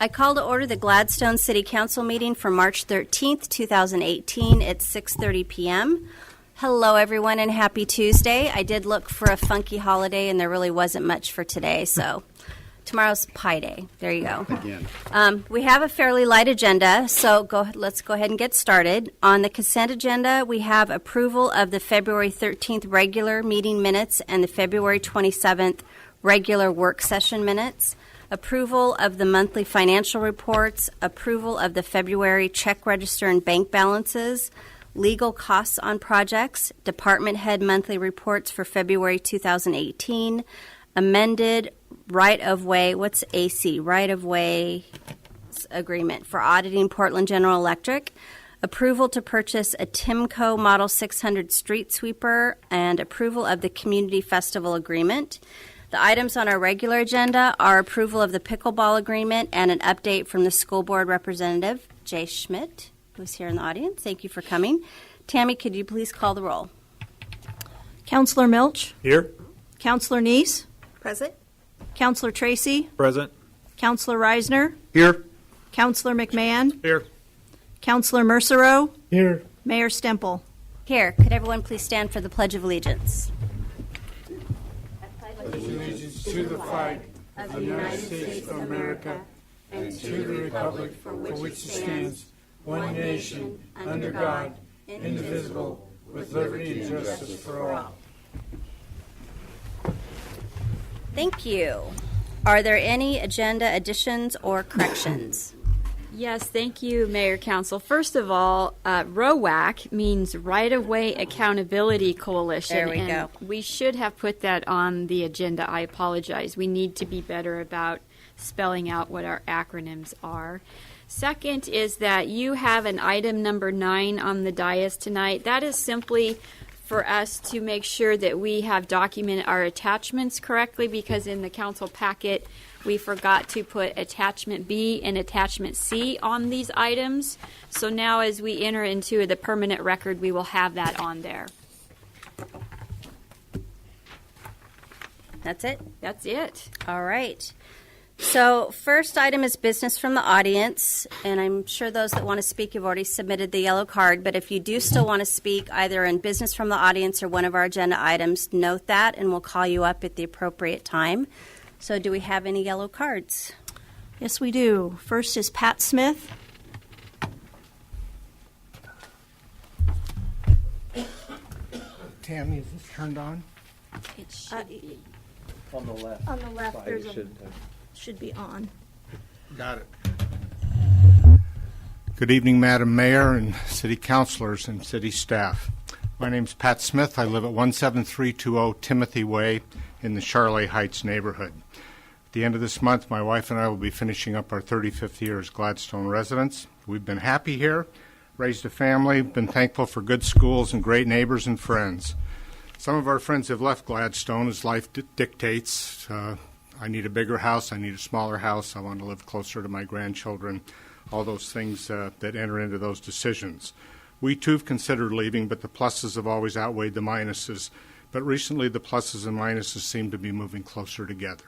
I call to order the Gladstone City Council meeting for March 13th, 2018 at 6:30 p.m. Hello, everyone, and happy Tuesday. I did look for a funky holiday, and there really wasn't much for today, so tomorrow's Pi Day. There you go. Again. We have a fairly light agenda, so let's go ahead and get started. On the consent agenda, we have approval of the February 13th regular meeting minutes and the February 27th regular work session minutes, approval of the monthly financial reports, approval of the February check register and bank balances, legal costs on projects, department head monthly reports for February 2018, amended right-of-way, what's AC? Right-of-way agreement for auditing Portland General Electric, approval to purchase a Timco Model 600 street sweeper, and approval of the Community Festival agreement. The items on our regular agenda are approval of the pickleball agreement and an update from the school board representative, Jay Schmidt, who's here in the audience. Thank you for coming. Tammy, could you please call the roll? Counselor Milch. Here. Counselor Neese. Present. Counselor Tracy. Present. Counselor Reisner. Here. Counselor McMahon. Here. Counselor Mercero. Here. Mayor Stemple. Here, could everyone please stand for the Pledge of Allegiance? Allegiance to the flag of the United States of America and to the republic for which it stands, one nation, under God, indivisible, with liberty and justice for all. Thank you. Are there any agenda additions or corrections? Yes, thank you, Mayor Council. First of all, ROAC means Right-of-Way Accountability Coalition. There we go. We should have put that on the agenda. I apologize. We need to be better about spelling out what our acronyms are. Second is that you have an item number 9 on the dais tonight. That is simply for us to make sure that we have documented our attachments correctly, because in the council packet we forgot to put attachment B and attachment C on these items. So now as we enter into the permanent record, we will have that on there. That's it? That's it. All right. So first item is business from the audience, and I'm sure those that want to speak have already submitted the yellow card, but if you do still want to speak either in business from the audience or one of our agenda items, note that and we'll call you up at the appropriate time. So do we have any yellow cards? Yes, we do. First is Pat Smith. Tammy, is this turned on? It should be. On the left. On the left, Side, there's it should be on. Got it. Good evening, Madam Mayor and City Councilors and City staff. My name's Pat Smith. I live at 17320 Timothy Way in the Charlotte Heights neighborhood. At the end of this month, my wife and I will be finishing up our 35th year as Gladstone residents. We've been happy here, raised a family, been thankful for good schools and great neighbors and friends. Some of our friends have left Gladstone as life dictates. I need a bigger house, I need a smaller house, I want to live closer to my grandchildren, all those things that enter into those decisions. We too have considered leaving, but the pluses have always outweighed the minuses. But recently the pluses and minuses seem to be moving closer together.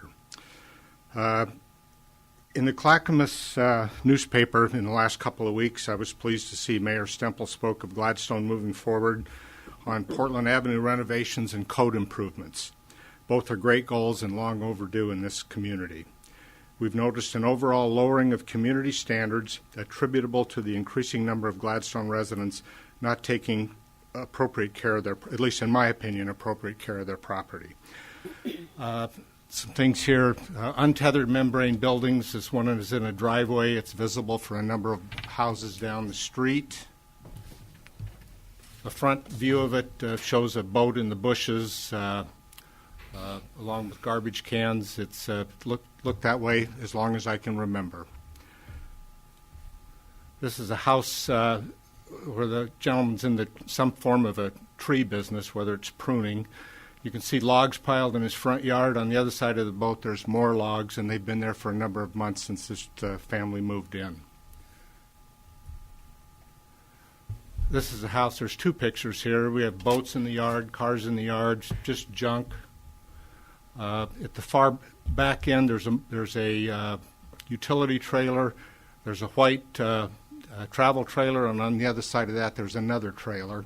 In the Clackamas newspaper in the last couple of weeks, I was pleased to see Mayor Stemple spoke of Gladstone moving forward on Portland Avenue renovations and code improvements. Both are great goals and long overdue in this community. We've noticed an overall lowering of community standards attributable to the increasing number of Gladstone residents not taking appropriate care of their, at least in my opinion, appropriate care of their property. Some things here, untethered membrane buildings. This one is in a driveway. It's visible for a number of houses down the street. The front view of it shows a boat in the bushes, along with garbage cans. It's looked that way as long as I can remember. This is a house where the gentleman's in some form of a tree business, whether it's pruning. You can see logs piled in his front yard. On the other side of the boat, there's more logs, and they've been there for a number of months since this family moved in. This is a house. There's two pictures here. We have boats in the yard, cars in the yard, just junk. At the far back end, there's a utility trailer. There's a white travel trailer, and on the other side of that, there's another trailer.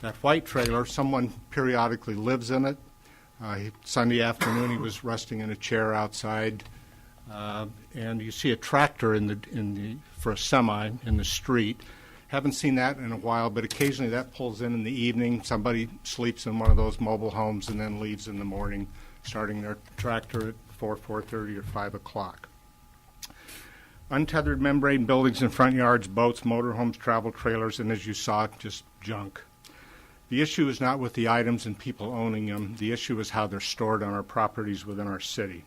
That white trailer, someone periodically lives in it. Sunday afternoon, he was resting in a chair outside, and you see a tractor for a semi in the street. Haven't seen that in a while, but occasionally that pulls in the evening. Somebody sleeps in one of those mobile homes and then leaves in the morning, starting their tractor at 4:30, or 5 o'clock. Untethered membrane buildings in front yards, boats, motorhomes, travel trailers, and as you saw, just junk. The issue is not with the items and people owning them. The issue is how they're stored on our properties within our city.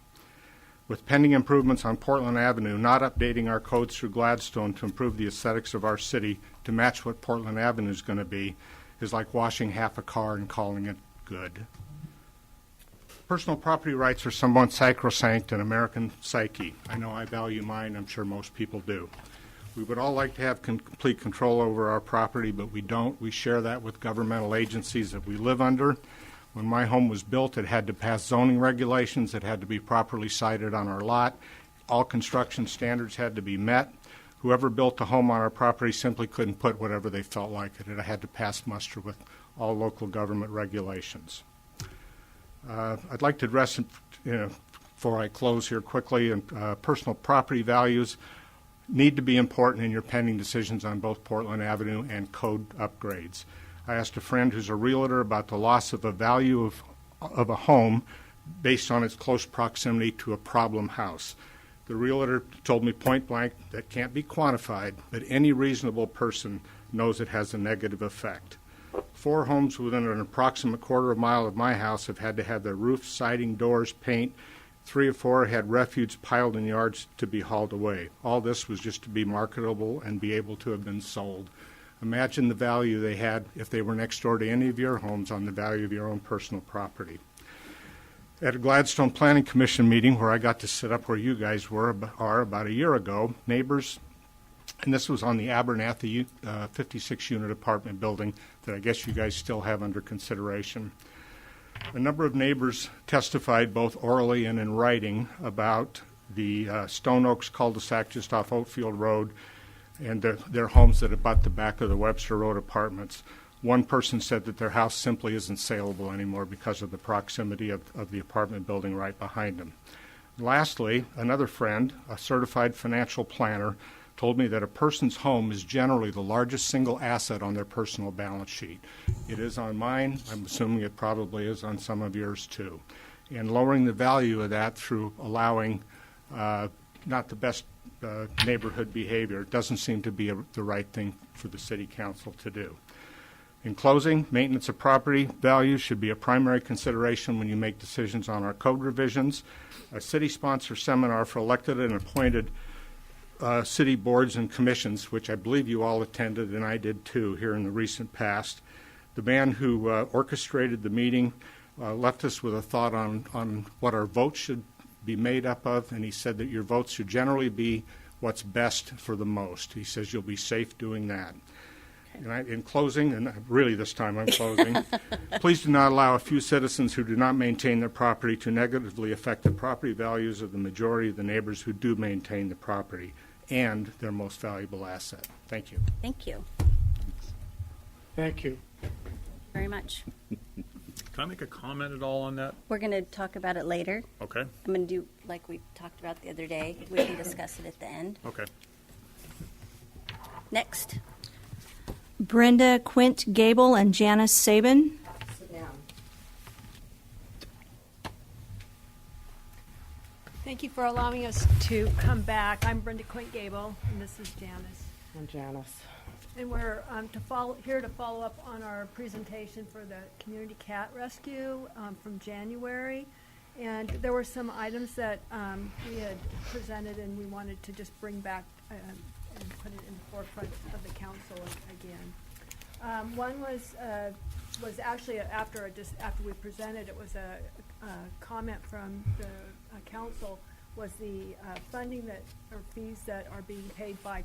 With pending improvements on Portland Avenue, not updating our codes through Gladstone to improve the aesthetics of our city to match what Portland Avenue is going to be is like washing half a car and calling it good. Personal property rights are somewhat sacrosanct in American psyche. I know I value mine. I'm sure most people do. We would all like to have complete control over our property, but we don't. We share that with governmental agencies that we live under. When my home was built, it had to pass zoning regulations. It had to be properly sited on our lot. All construction standards had to be met. Whoever built a home on our property simply couldn't put whatever they felt like it. It had to pass muster with all local government regulations. I'd like to address, before I close here quickly, personal property values need to be important in your pending decisions on both Portland Avenue and code upgrades. I asked a friend who's a realtor about the loss of a value of a home based on its close proximity to a problem house. The realtor told me point blank that can't be quantified, but any reasonable person knows it has a negative effect. 4 homes within an approximate quarter of a mile of my house have had to have their roofs, siding, doors, paint. 3 or 4 had refuse piled in yards to be hauled away. All this was just to be marketable and be able to have been sold. Imagine the value they had if they were next door to any of your homes on the value of your own personal property. At a Gladstone Planning Commission meeting where I got to sit up where you guys are about a year ago, neighbors, and this was on the Abernathy 56-unit apartment building that I guess you guys still have under consideration. A number of neighbors testified both orally and in writing about the Stone Oaks cul-de-sac just off Oatfield Road and their homes that abut the back of the Webster Road apartments. One person said that their house simply isn't saleable anymore because of the proximity of the apartment building right behind them. Lastly, another friend, a certified financial planner, told me that a person's home is generally the largest single asset on their personal balance sheet. It is on mine. I'm assuming it probably is on some of yours too. And lowering the value of that through allowing not the best neighborhood behavior doesn't seem to be the right thing for the City Council to do. In closing, maintenance of property values should be a primary consideration when you make decisions on our code revisions. A city-sponsored seminar for elected and appointed city boards and commissions, which I believe you all attended and I did too here in the recent past. The man who orchestrated the meeting left us with a thought on what our votes should be made up of, and he said that your votes should generally be what's best for the most. He says you'll be safe doing that. And in closing, and really this time I'm closing, please do not allow a few citizens who do not maintain their property to negatively affect the property values of the majority of the neighbors who do maintain the property and their most valuable asset. Thank you. Thank you Thank you. very much. Can I make a comment at all on that? We're going to talk about it later. Okay. I'm going to do like we talked about the other day. We can discuss it at the end. Okay. Next. Brenda Quint Gable and Janice Sabin. Thank you for allowing us to come back. I'm Brenda Quint Gable, and this is Janice. I'm Janice. And we're here to follow up on our presentation for the community cat rescue from January. And there were some items that we had presented, and we wanted to just bring back and put it in the forefront of the council again. One was actually after we presented, it was a comment from the council, was the funding that or fees that are being paid by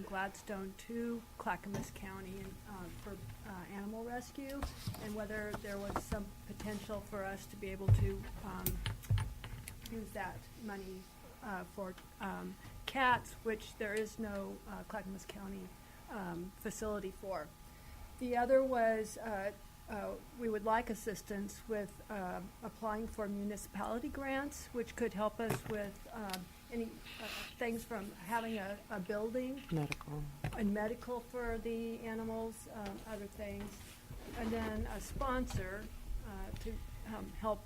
Gladstone to Clackamas County for animal rescue, and whether there was some potential for us to be able to use that money for cats, which there is no Clackamas County facility for. The other was we would like assistance with applying for municipality grants, which could help us with any things from having a building Medical. and medical for the animals, other things, and then a sponsor to help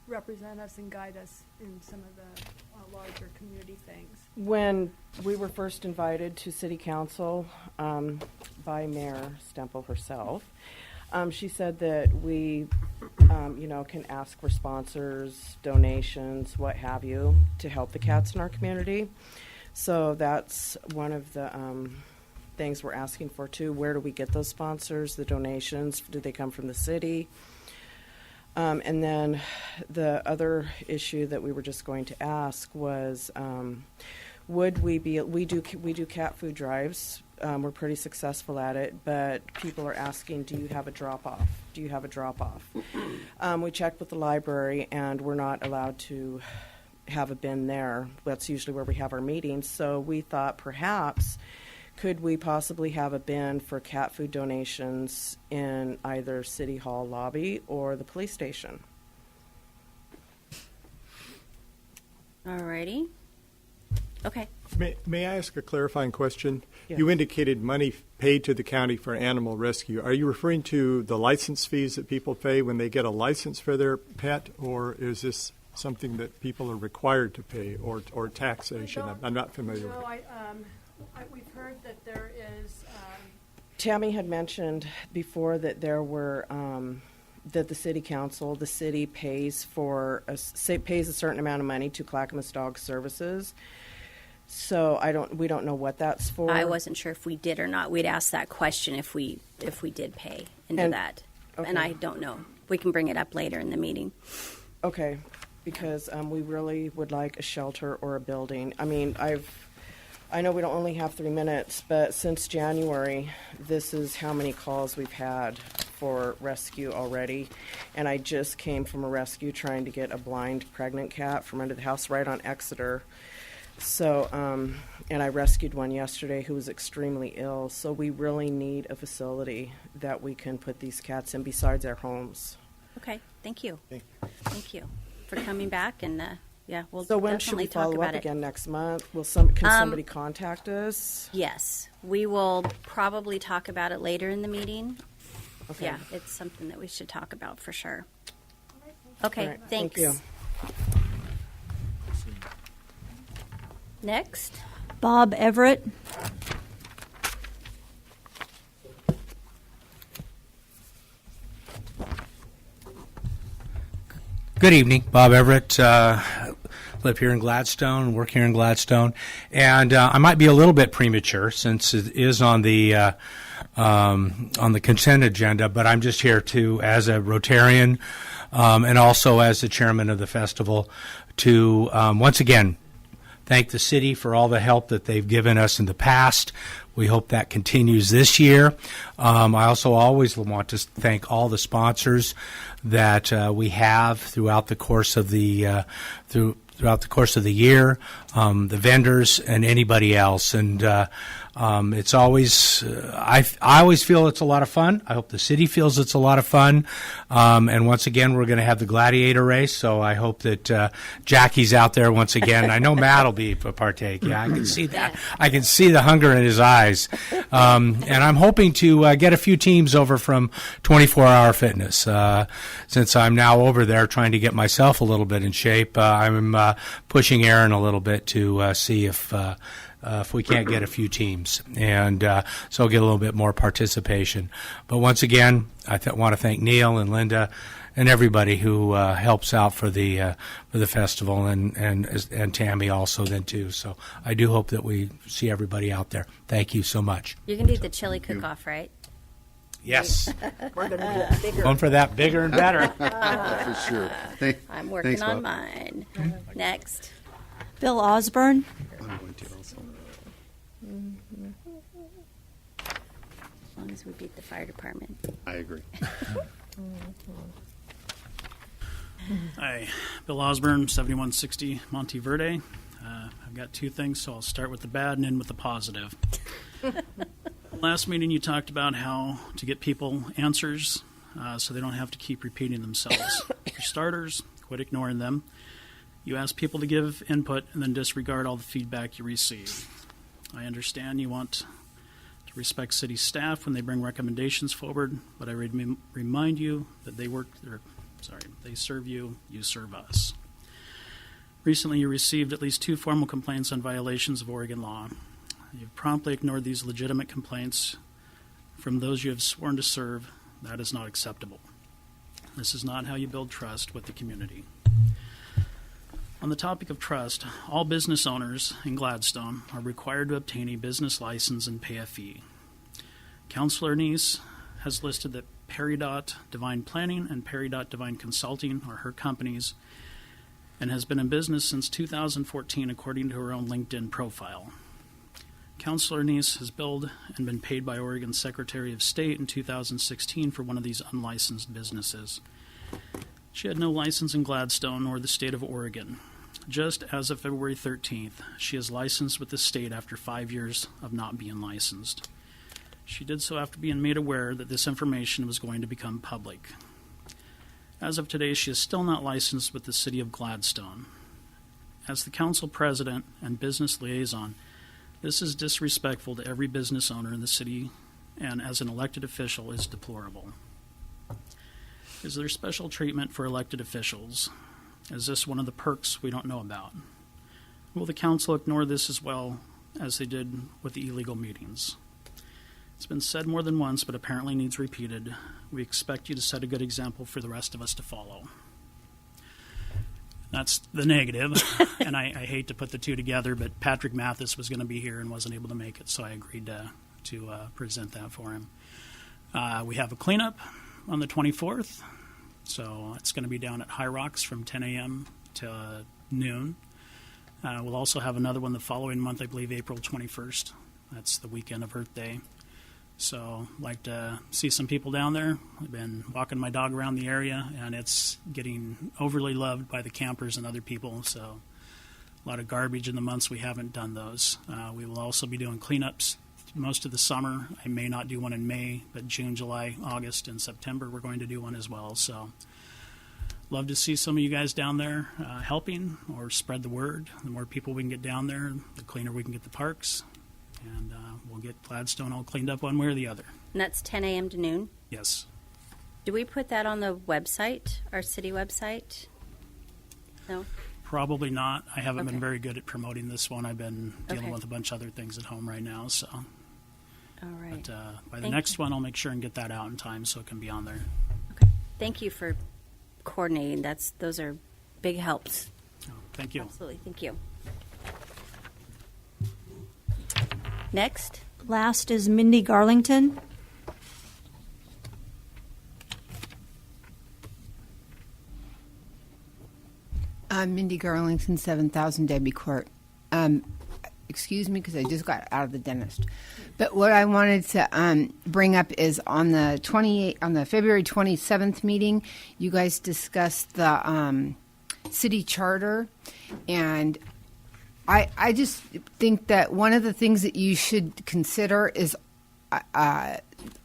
represent us and guide us in some of the larger community things. When we were first invited to City Council by Mayor Stemple herself, she said that we, can ask for sponsors, donations, what have you, to help the cats in our community. So that's one of the things we're asking for too. Where do we get those sponsors, the donations? Do they come from the city? And then the other issue that we were just going to ask was, would we do cat food drives. We're pretty successful at it, but people are asking, do you have a drop-off? Do you have a drop-off? We checked with the library, and we're not allowed to have a bin there. That's usually where we have our meetings. So we thought perhaps could we possibly have a bin for cat food donations in either City Hall lobby or the police station? All righty. Okay. May I ask a clarifying question? Yes. You indicated money paid to the county for animal rescue. Are you referring to the license fees that people pay when they get a license for their pet, or is this something that people are required to pay, or taxation? I'm not familiar with it. We've heard that there is. Tammy had mentioned before that there were that the city council, the city pays pays a certain amount of money to Clackamas Dog Services. So we don't know what that's for. I wasn't sure if we did or not. We'd ask that question if we did pay into that, okay. and I don't know. We can bring it up later in the meeting. Okay, because we really would like a shelter or a building. I mean, I know we don't only have 3 minutes, but since January, this is how many calls we've had for rescue already. And I just came from a rescue trying to get a blind pregnant cat from under the house right on Exeter. So, and I rescued one yesterday who was extremely ill. So we really need a facility that we can put these cats in besides our homes. Okay. Thank you. Thank you for coming back, and yeah, we'll So when should definitely we talk follow about up it. again next month? Can somebody contact us? Yes, we will probably talk about it later in the meeting. Okay. Yeah, it's something that we should talk about for sure. Okay, All right, thanks. thank you. Next, Bob Everett. Good evening, Bob Everett. Live here in Gladstone, work here in Gladstone, and I might be a little bit premature since it is on the consent agenda. But I'm just here as a Rotarian, and also as the chairman of the festival, to once again thank the city for all the help that they've given us in the past. We hope that continues this year. I also always want to thank all the sponsors that we have throughout the course of the throughout the course of the year, the vendors and anybody else. And it's always I always feel it's a lot of fun. I hope the city feels it's a lot of fun. And once again, we're going to have the gladiator race. So I hope that Jackie's out there once again. I know Matt will be partake. Yeah, I can see that. I can see the hunger in his eyes. And I'm hoping to get a few teams over from 24-Hour Fitness. Since I'm now over there trying to get myself a little bit in shape, I'm pushing Aaron a little bit to see if we can't get a few teams, and so get a little bit more participation. But once again, I want to thank Neil and Linda and everybody who helps out for the festival, and Tammy also then too. So I do hope that we see everybody out there. Thank you so much. you're going to do the chili cook-off, right? Yes, We're going to get bigger. going for that bigger and better. For sure. I'm working Thanks, on Bob. mine. Next. Bill Osborne. I'm going to also. As long as we beat the fire department. I agree. Hi, Bill Osborne, 7160 Monteverde. I've got two things, so I'll start with the bad and end with the positive. Last meeting, you talked about how to get people answers so they don't have to keep repeating themselves. For starters, quit ignoring them. You ask people to give input and then disregard all the feedback you receive. I understand you want to respect city staff when they bring recommendations forward, but I remind you that they serve you, you serve us. Recently, you received at least 2 formal complaints on violations of Oregon law. You've promptly ignored these legitimate complaints from those you have sworn to serve. That is not acceptable. This is not how you build trust with the community. On the topic of trust, all business owners in Gladstone are required to obtain a business license and pay a fee. Councilor Neese has listed that Peridot Divine Planning and Peridot Divine Consulting are her companies and has been in business since 2014 according to her own LinkedIn profile. Councilor Neese has billed and been paid by Oregon's Secretary of State in 2016 for one of these unlicensed businesses. She had no license in Gladstone or the state of Oregon. Just as of February 13th, she is licensed with the state after 5 years of not being licensed. She did so after being made aware that this information was going to become public. As of today, she is still not licensed with the city of Gladstone. As the council president and business liaison, this is disrespectful to every business owner in the city and as an elected official is deplorable. Is there special treatment for elected officials? Is this one of the perks we don't know about? Will the council ignore this as well as they did with the illegal meetings? It's been said more than once, but apparently needs repeated. We expect you to set a good example for the rest of us to follow. That's the negative, and I hate to put the two together, but Patrick Mathis was going to be here and wasn't able to make it, so I agreed to present that for him. We have a cleanup on the 24th, so it's going to be down at High Rocks from 10 a.m. to noon. We'll also have another one the following month, I believe April 21st. That's the weekend of Earth Day. So I'd like to see some people down there. I've been walking my dog around the area, and it's getting overly loved by the campers and other people. So a lot of garbage in the months we haven't done those. We will also be doing cleanups most of the summer. I may not do one in May, but June, July, August, and September we're going to do one as well. So love to see some of you guys down there helping or spread the word. The more people we can get down there, the cleaner we can get the parks. And we'll get Gladstone all cleaned up one way or the other. And that's 10 a.m. to noon? Yes. Do we put that on the website, our city website? No? Probably not. I haven't been Okay. very good at promoting this one. I've been dealing Okay. with a bunch of other things at home right now. So, All right. but by the Thank next you. one, I'll make sure and get that out in time so it can be on there. Okay. Thank you for coordinating. Those are big helps. So, thank you. Absolutely. Thank you. Next. Last is Mindy Garlington. Mindy Garlington, 7,000 Debbie Court. Excuse me, because I just got out of the dentist. But what I wanted to bring up is on the February 27th meeting, you guys discussed the city charter, and I just think that one of the things that you should consider is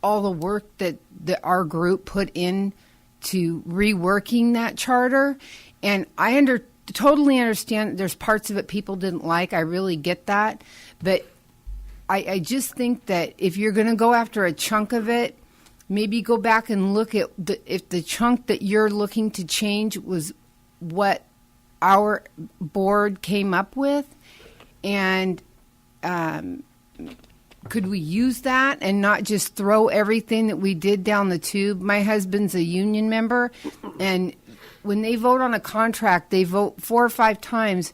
all the work that our group put in to reworking that charter. And I totally understand there's parts of it people didn't like. I really get that. But I just think that if you're going to go after a chunk of it, maybe go back and look at if the chunk that you're looking to change was what our board came up with. And could we use that and not just throw everything that we did down the tube? My husband's a union member, and when they vote on a contract, they vote 4 or 5 times,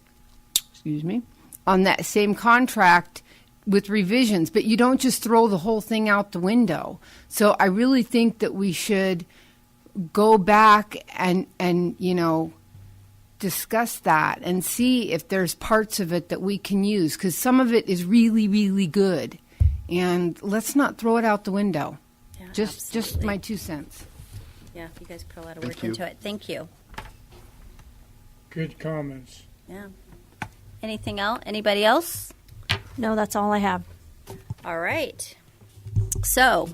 on that same contract with revisions, but you don't just throw the whole thing out the window. So I really think that we should go back and discuss that and see if there's parts of it that we can use, because some of it is really, really good. And let's not throw it out the window. Yeah, Just absolutely. my 2 cents. Yeah, you guys put a lot of Thank work you. into it. Thank you. Good comments. Yeah. Anything else? Anybody else? No, that's all I have. All right. So,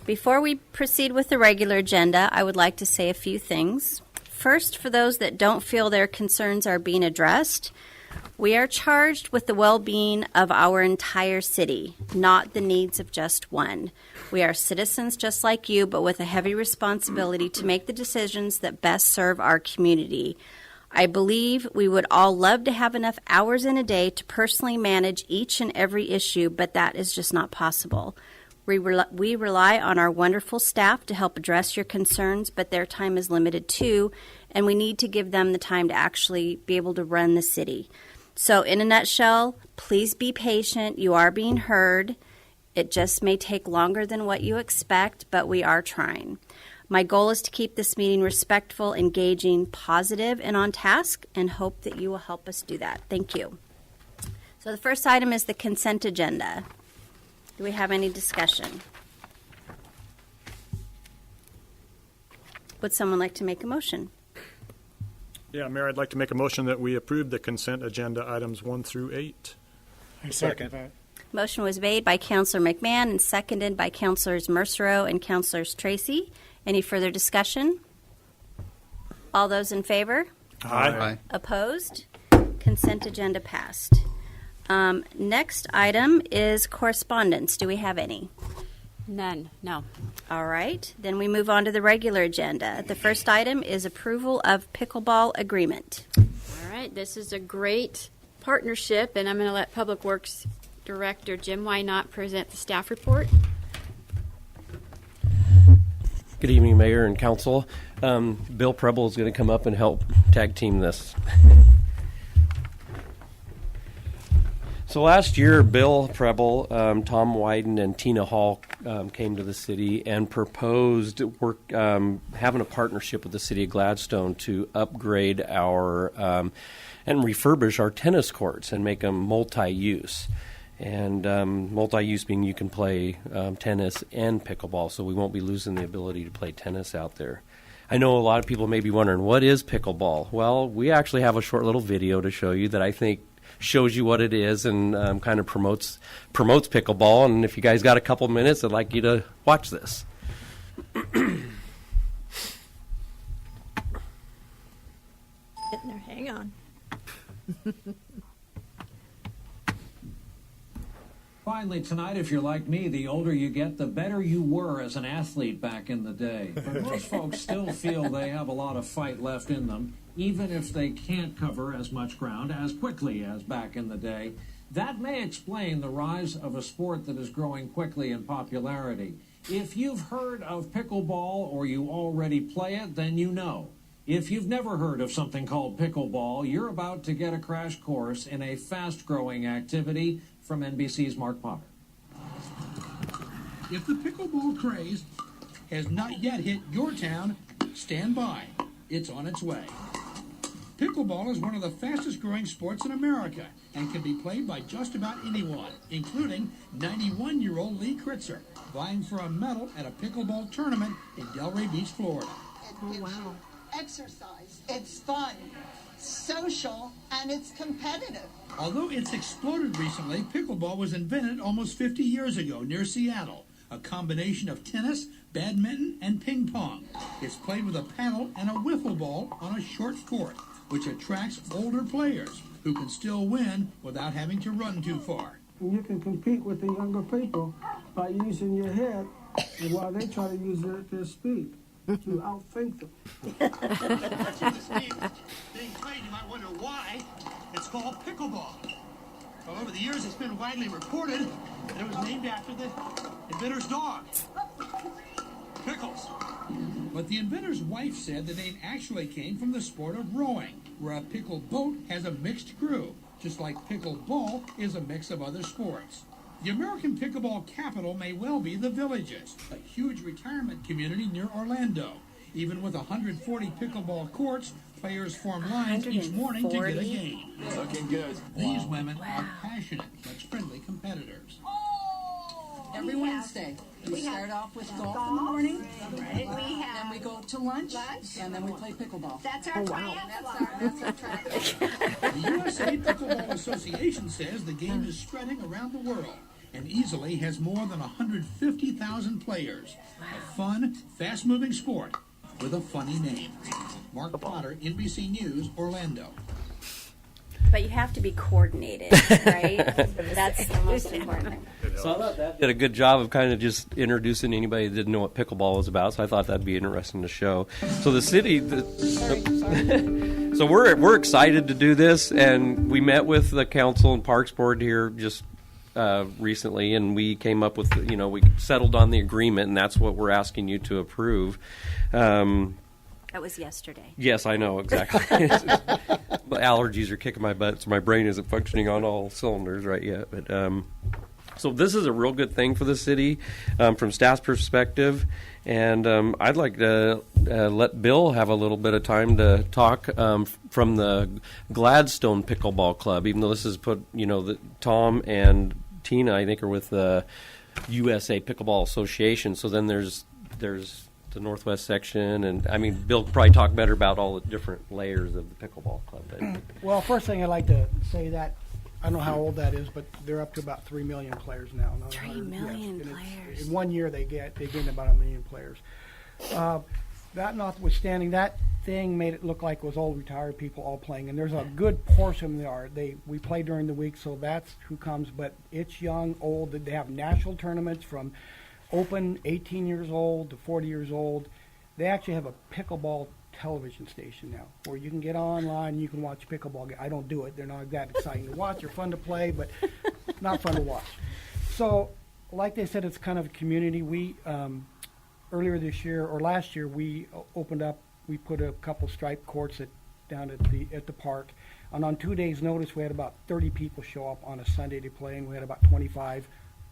before we proceed with the regular agenda, I would like to say a few things. First, for those that don't feel their concerns are being addressed, we are charged with the well-being of our entire city, not the needs of just one. We are citizens just like you, but with a heavy responsibility to make the decisions that best serve our community. I believe we would all love to have enough hours in a day to personally manage each and every issue, but that is just not possible. We rely on our wonderful staff to help address your concerns, but their time is limited too, and we need to give them the time to actually be able to run the city. So in a nutshell, please be patient. You are being heard. It just may take longer than what you expect, but we are trying. My goal is to keep this meeting respectful, engaging, positive, and on task, and hope that you will help us do that. Thank you. So the first item is the consent agenda. Do we have any discussion? Would someone like to make a motion? Yeah, Mayor, I'd like to make a motion that we approve the consent agenda items 1 through 8. I second that. Motion was made by Councilor McMahon and seconded by Councilors Mercero and Councilors Tracy. Any further discussion? All those in favor? Aye. Opposed? Consent agenda passed. Next item is correspondence. Do we have any? None, no. All right. Then we move on to the regular agenda. The first item is approval of pickleball agreement. All right, this is a great partnership, and I'm going to let Public Works Director Jim Wynot present the staff report. Good evening, Mayor and Council. Bill Preble is going to come up and help tag team this. So last year, Bill Preble, Tom Wyden, and Tina Hall came to the city and proposed having a partnership with the city of Gladstone to upgrade our and refurbish our tennis courts and make them multi-use. And multi-use being you can play tennis and pickleball, so we won't be losing the ability to play tennis out there. I know a lot of people may be wondering, what is pickleball? Well, we actually have a short little video to show you that I think shows you what it is and kind of promotes pickleball. And if you guys got a couple minutes, I'd like you to watch this. Getting there. Hang on. Finally, tonight, if you're like me, the older you get, the better you were as an athlete back in the day. But most folks still feel they have a lot of fight left in them, even if they can't cover as much ground as quickly as back in the day. That may explain the rise of a sport that is growing quickly in popularity. If you've heard of pickleball or you already play it, then you know. If you've never heard of something called pickleball, you're about to get a crash course in a fast-growing activity from NBC's Mark Potter. If the pickleball craze has not yet hit your town, stand by. It's on its way. Pickleball is one of the fastest-growing sports in America and can be played by just about anyone, including 91-year-old Lee Kritzer, vying for a medal at a pickleball tournament in Delray Beach, Florida. Oh, wow. Exercise. It's fun, social, and it's competitive. Although it's exploded recently, pickleball was invented almost 50 years ago near Seattle, a combination of tennis, badminton, and ping pong. It's played with a paddle and a wiffle ball on a short court, which attracts older players who can still win without having to run too far. You can compete with the younger people by using your head while they try to use their speed to outthink them. Being played, you might wonder why it's called pickleball. Well, over the years, it's been widely reported that it was named after the inventor's dog, Pickles. But the inventor's wife said the name actually came from the sport of rowing, where a pickle boat has a mixed crew, just like pickleball is a mix of other sports. The American pickleball capital may well be the Villages, a huge retirement community near Orlando. Even with 140 pickleball courts, players form lines each morning to get a game. Looking good. These women are passionate but friendly competitors. Every Wednesday. We start off with golf in the morning. Right. Then we go to lunch. And then we play pickleball. That's our That's our track. The USA Pickleball Association says the game is spreading around the world and easily has more than 150,000 players. A fun, fast-moving sport with a funny name. Mark Potter, NBC News, Orlando. But you have to be coordinated, right? That's the most important thing. So I thought that did a good job of kind of just introducing anybody that didn't know what pickleball was about. So I thought that'd be interesting to show. So the city, so we're excited to do this, and we met with the council and parks board here just recently, and we came up with we settled on the agreement, and that's what we're asking you to approve. That was yesterday. Yes, I know, exactly. But allergies are kicking my butt, so my brain isn't functioning on all cylinders right yet. But so this is a real good thing for the city from staff's perspective. And I'd like to let Bill have a little bit of time to talk from the Gladstone Pickleball Club, even though this is Tom and Tina, I think, are with the USA Pickleball Association. So then there's the Northwest section, and I mean, Bill could probably talk better about all the different layers of the pickleball club. Well, first thing I'd like to say that I don't know how old that is, but they're up to about 3 million players now. 3 million players. In 1 year, they gained about 1 million players. That notwithstanding, that thing made it look like it was all retired people all playing, and there's a good portion there. We play during the week, so that's who comes. But it's young, old. They have national tournaments from open 18 years old to 40 years old. They actually have a pickleball television station now where you can get online, you can watch pickleball. I don't do it. They're not that exciting to watch. They're fun to play, but not fun to watch. So, like they said, it's kind of a community. We, earlier this year, or last year, we opened up, we put a couple striped courts down at the park. And on 2 days' notice, we had about 30 people show up on a Sunday to play, and we had about 25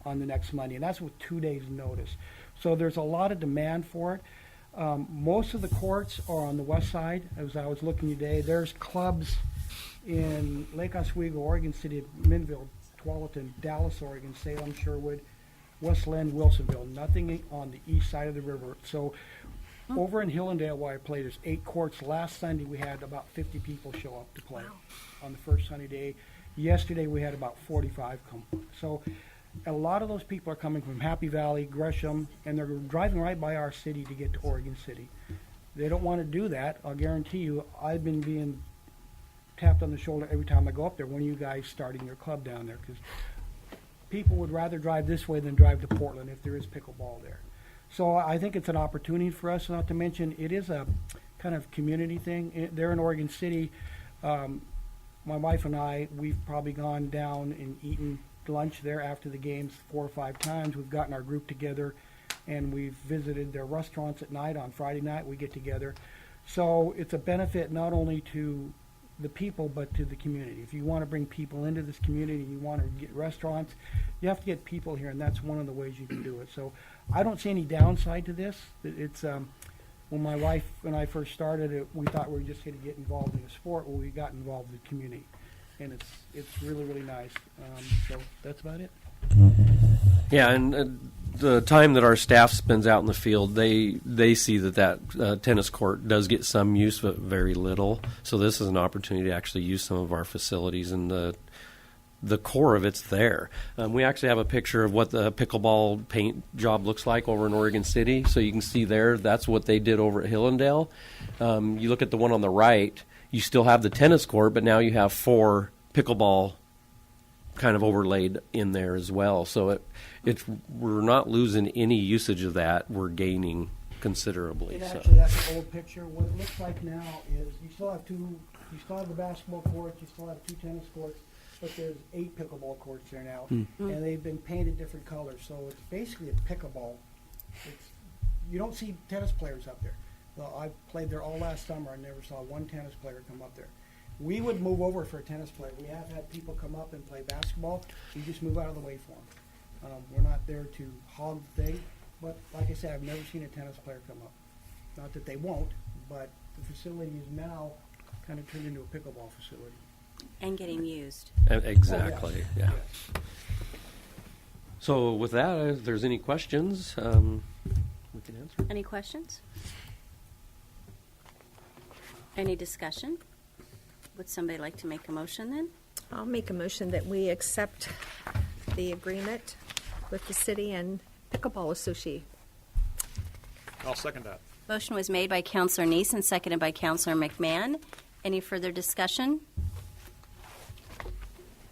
on the next Monday, and that's with 2 days' notice. So there's a lot of demand for it. Most of the courts are on the west side. As I was looking today, there's clubs in Lake Oswego, Oregon City, Minville, Tualatin, Dallas, Oregon, Salem, Sherwood, West Linn, Wilsonville. Nothing on the east side of the river. So over in Hillendale, where I play, there's 8 courts. Last Sunday, we had about 50 people show up to play on the first Sunday day. Yesterday, we had about 45 come. So a lot of those people are coming from Happy Valley, Gresham, and they're driving right by our city to get to Oregon City. They don't want to do that. I'll guarantee you, I've been being tapped on the shoulder every time I go up there. When are you guys starting your club down there? Because people would rather drive this way than drive to Portland if there is pickleball there. So I think it's an opportunity for us, not to mention it is a kind of community thing. There in Oregon City, my wife and I, we've probably gone down and eaten lunch there after the games 4 or 5 times. We've gotten our group together, and we've visited their restaurants at night. On Friday night, we get together. So it's a benefit not only to the people, but to the community. If you want to bring people into this community, you want to get restaurants, you have to get people here, and that's one of the ways you can do it. So I don't see any downside to this. It's when my wife and I first started it, we thought we were just going to get involved in a sport. Well, we got involved in the community, and it's really, really nice. So that's about it. Yeah, and the time that our staff spends out in the field, they see that tennis court does get some use, but very little. So this is an opportunity to actually use some of our facilities, and the core of it's there. We actually have a picture of what the pickleball paint job looks like over in Oregon City. So you can see there, that's what they did over at Hillendale. You look at the one on the right, you still have the tennis court, but now you have 4 pickleball kind of overlaid in there as well. So we're not losing any usage of that. We're gaining considerably. Actually, that's an old picture. What it looks like now is you still have the basketball courts, you still have 2 tennis courts, but there's 8 pickleball courts there now, and they've been painted different colors. So it's basically a pickleball. You don't see tennis players up there. Well, I played there all last summer. I never saw one tennis player come up there. We would move over for a tennis player. We have had people come up and play basketball. We just move out of the way for them. We're not there to hog the thing. But like I said, I've never seen a tennis player come up. Not that they won't, but the facility is now kind of turned into a pickleball facility. And getting used. Exactly, yeah. So with that, if there's any questions, we can answer. Any questions? Any discussion? Would somebody like to make a motion then? I'll make a motion that we accept the agreement with the city and Pickleball Association. I'll second that. Motion was made by Counselor Neese and seconded by Counselor McMahon. Any further discussion?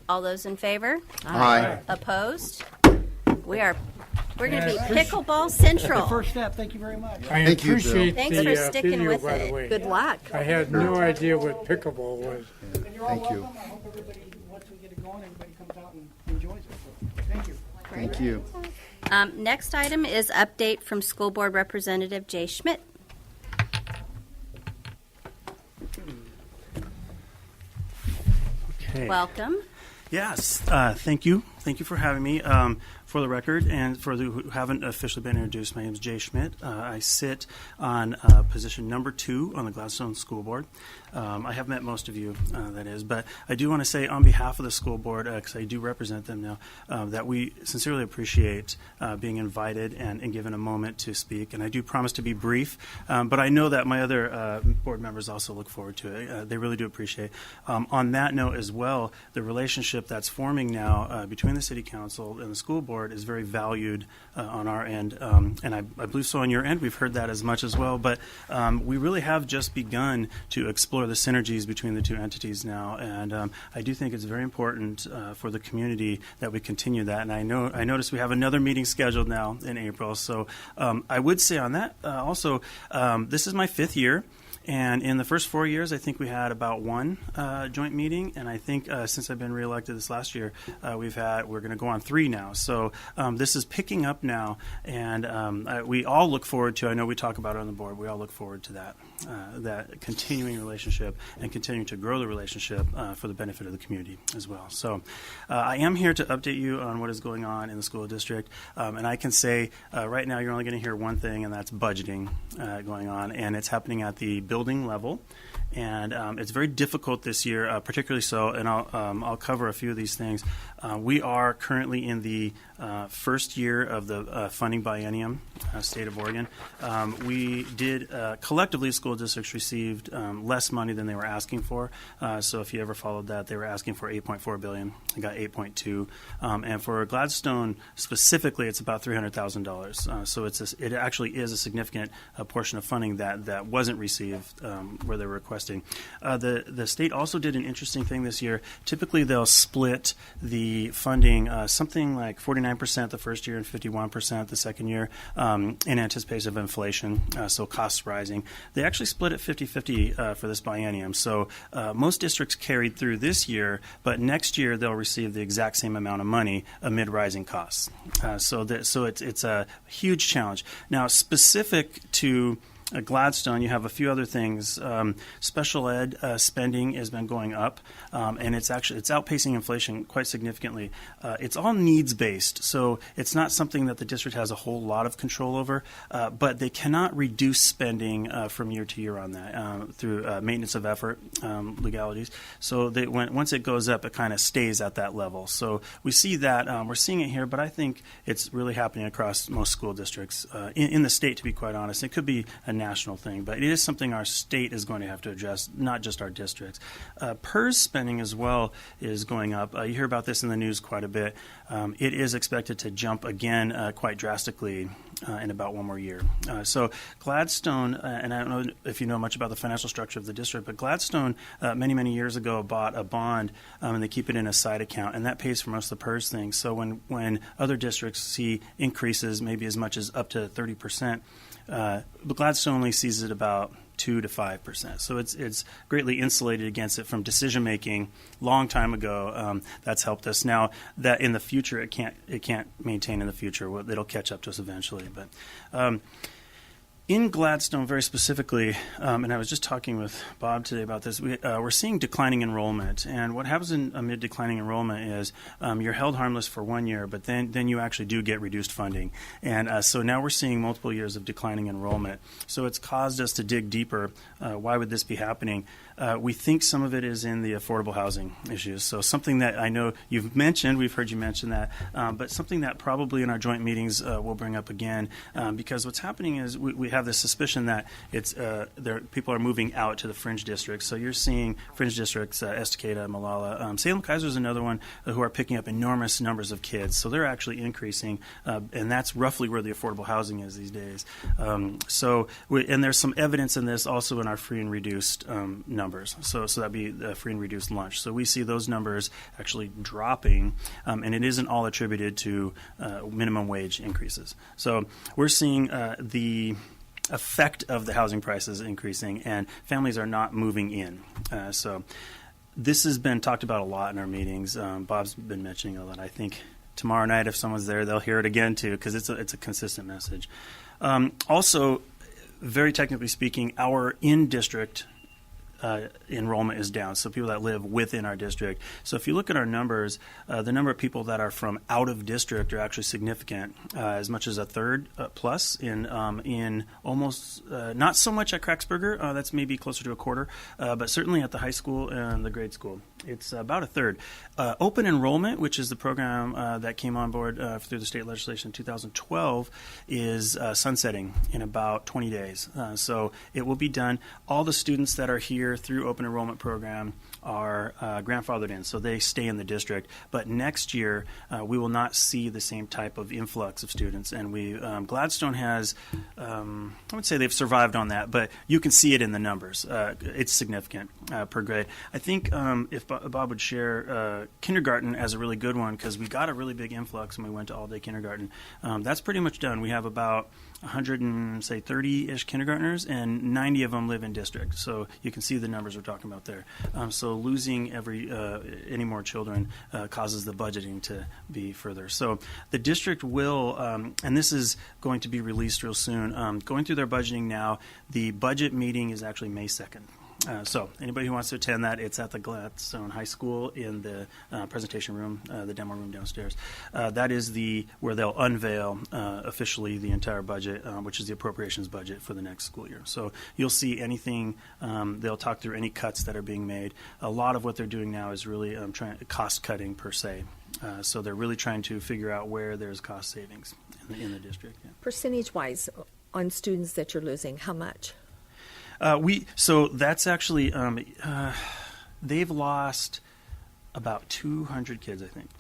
All those in favor? Aye. Opposed? We're going to be Pickleball Central. The first step. Thank you very much. I Thank you, Bill. appreciate Thanks the for sticking video, with by it. the way. Good luck. I had no idea what pickleball was. And you're all Thank you. welcome. I hope everybody, once we get it going, everybody comes out and enjoys it. So, thank you. Thank you. Next item is update from School Board Representative Jay Schmidt. Okay. Welcome. Yes, thank you. Thank you for having me. For the record, and for those who haven't officially been introduced, my name is Jay Schmidt. I sit on position number 2 on the Gladstone School Board. I have met most of you, that is, but I do want to say on behalf of the school board, because I do represent them now, that we sincerely appreciate being invited and given a moment to speak. And I do promise to be brief, but I know that my other board members also look forward to it. They really do appreciate it. On that note as well, the relationship that's forming now between the City Council and the school board is very valued on our end, and I believe so on your end. We've heard that as much as well, but we really have just begun to explore the synergies between the two entities now, and I do think it's very important for the community that we continue that. And I noticed we have another meeting scheduled now in April, so I would say on that also, this is my 5th year. And in the first 4 years, I think we had about one joint meeting, and I think since I've been reelected this last year, we're going to go on 3 now. So this is picking up now, and we all look forward to. I know we talk about it on the board. We all look forward to that continuing relationship and continuing to grow the relationship for the benefit of the community as well. So I am here to update you on what is going on in the school district, and I can say right now you're only going to hear one thing, and that's budgeting going on, and it's happening at the building level, and it's very difficult this year, particularly so. And I'll cover a few of these things. We are currently in the first year of the funding biennium, state of Oregon. We did collectively, school districts received less money than they were asking for. So if you ever followed that, they were asking for $8.4 billion. They got $8.2, and for Gladstone specifically, it's about $300,000. So it actually is a significant portion of funding that wasn't received where they were requesting. The state also did an interesting thing this year. Typically, they'll split the funding something like 49% the first year and 51% the second year in anticipation of inflation, so costs rising. They actually split it 50-50 for this biennium. So most districts carried through this year, but next year they'll receive the exact same amount of money amid rising costs. So it's a huge challenge. Now, specific to Gladstone, you have a few other things. Special ed spending has been going up, and it's outpacing inflation quite significantly. It's all needs based, so it's not something that the district has a whole lot of control over. But they cannot reduce spending from year to year on that through maintenance of effort legalities. So once it goes up, it kind of stays at that level. So we see that we're seeing it here, but I think it's really happening across most school districts in the state. To be quite honest, it could be a national thing, but it is something our state is going to have to address, not just our districts. PERS spending as well is going up. You hear about this in the news quite a bit. It is expected to jump again quite drastically in about one more year. So Gladstone, and I don't know if you know much about the financial structure of the district, but Gladstone many, many years ago bought a bond, and they keep it in a side account, and that pays for most of the PERS things. So when other districts see increases, maybe as much as up to 30%, but Gladstone only sees it about 2 to 5%. So it's greatly insulated against it from decision making. Long time ago, that's helped us. Now that in the future it can't maintain in the future. It'll catch up to us eventually. But In Gladstone, very specifically, and I was just talking with Bob today about this, we're seeing declining enrollment. And what happens amid declining enrollment is you're held harmless for 1 year, but then you actually do get reduced funding. And so now we're seeing multiple years of declining enrollment. So it's caused us to dig deeper. Why would this be happening? We think some of it is in the affordable housing issues. So something that I know you've mentioned, we've heard you mention that, but something that probably in our joint meetings we'll bring up again, because what's happening is we have this suspicion that people are moving out to the fringe districts. So you're seeing fringe districts, Estacada, Malala. Salem Kaiser is another one who are picking up enormous numbers of kids. So they're actually increasing, and that's roughly where the affordable housing is these days. And there's some evidence in this also in our free and reduced numbers. So that'd be the free and reduced lunch. So we see those numbers actually dropping, and it isn't all attributed to minimum wage increases. So we're seeing the effect of the housing prices increasing, and families are not moving in. So this has been talked about a lot in our meetings. Bob's been mentioning a lot. I think tomorrow night, if someone's there, they'll hear it again too, because it's a consistent message. Also, very technically speaking, our in-district enrollment is down, so people that live within our district. So if you look at our numbers, the number of people that are from out of district are actually significant, as much as a third plus in almost not so much at Kraxberger. That's maybe closer to a quarter, but certainly at the high school and the grade school. It's about a third. Open enrollment, which is the program that came on board through the state legislation in 2012, is sunsetting in about 20 days. So it will be done. All the students that are here through open enrollment program are grandfathered in, so they stay in the district. But next year, we will not see the same type of influx of students. And Gladstone has, I would say they've survived on that, but you can see it in the numbers. It's significant per grade. I think if Bob would share kindergarten as a really good one, because we got a really big influx when we went to all-day kindergarten. That's pretty much done. We have about 130-ish kindergartners, and 90 of them live in district. So you can see the numbers we're talking about there. So losing any more children causes the budgeting to be further. So the district will, and this is going to be released real soon, going through their budgeting now. The budget meeting is actually May 2nd. So anybody who wants to attend that, it's at the Gladstone High School in the presentation room, the demo room downstairs. That is where they'll unveil officially the entire budget, which is the appropriations budget for the next school year. So you'll see anything. They'll talk through any cuts that are being made. A lot of what they're doing now is really cost cutting per se. So they're really trying to figure out where there's cost savings in the district. Yeah. Percentage-wise, on students that you're losing, how much? So that's actually they've lost about 200 kids, I think,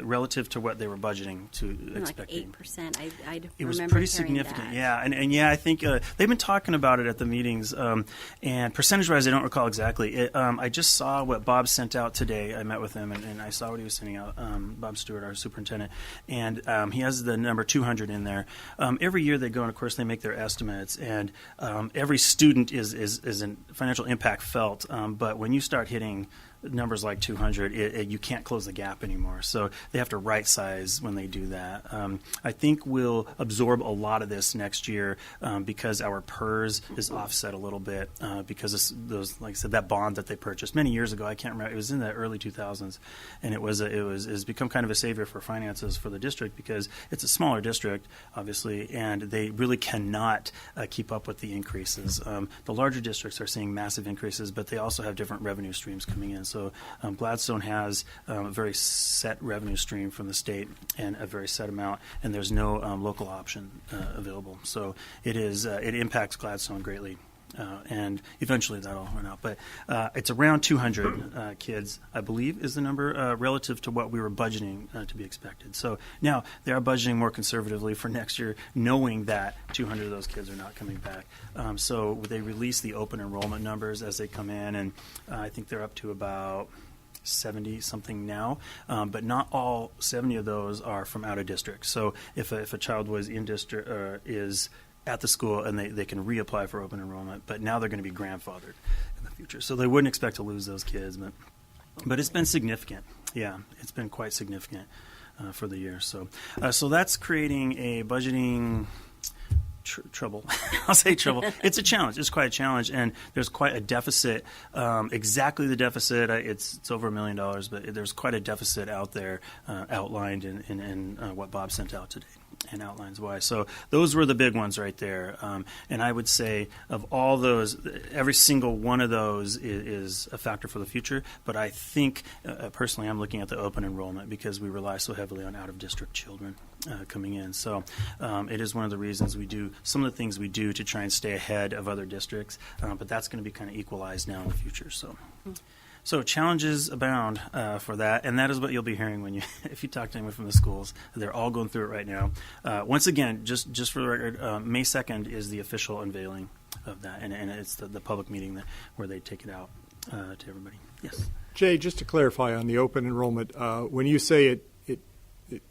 relative to what they were budgeting to expecting. Like 8%. I It was remember pretty hearing significant, that. yeah, and yeah, I think they've been talking about it at the meetings, and percentage-wise, I don't recall exactly. I just saw what Bob sent out today. I met with him, and I saw what he was sending out. Bob Stewart, our superintendent, and he has the number 200 in there. Every year they go, and of course they make their estimates, and every student is a financial impact felt. But when you start hitting numbers like 200, you can't close the gap anymore. So they have to right size when they do that. I think we'll absorb a lot of this next year because our PERS is offset a little bit because those, like I said, that bond that they purchased many years ago. I can't remember. It was in the early 2000s, and it's become kind of a savior for finances for the district because it's a smaller district, obviously, and they really cannot keep up with the increases. The larger districts are seeing massive increases, but they also have different revenue streams coming in. So Gladstone has a very set revenue stream from the state and a very set amount, and there's no local option available. So it impacts Gladstone greatly. And eventually that'll run out. But it's around 200 kids, I believe, is the number relative to what we were budgeting to be expected. So now they are budgeting more conservatively for next year, knowing that 200 of those kids are not coming back. So they release the open enrollment numbers as they come in, and I think they're up to about 70-something now, but not all 70 of those are from out of district. So if a child was in district is at the school, and they can reapply for open enrollment, but now they're going to be grandfathered in the future. So they wouldn't expect to lose those kids, but it's been significant. Yeah, it's been quite significant for the year. So that's creating a budgeting trouble. I'll say trouble. It's a challenge. It's quite a challenge, and there's quite a deficit. Exactly the deficit, it's over $1 million, but there's quite a deficit out there outlined in what Bob sent out today, and outlines why. So those were the big ones right there. And I would say of all those, every single one of those is a factor for the future. But I think personally, I'm looking at the open enrollment because we rely so heavily on out-of-district children coming in. So it is one of the reasons we do some of the things we do to try and stay ahead of other districts. But that's going to be kind of equalized now in the future. So challenges abound for that, and that is what you'll be hearing when if you talk to anyone from the schools. They're all going through it right now. Once again, just for the record, May 2nd is the official unveiling of that, and it's the public meeting where they take it out to everybody. Yes. Jay, just to clarify on the open enrollment, when you say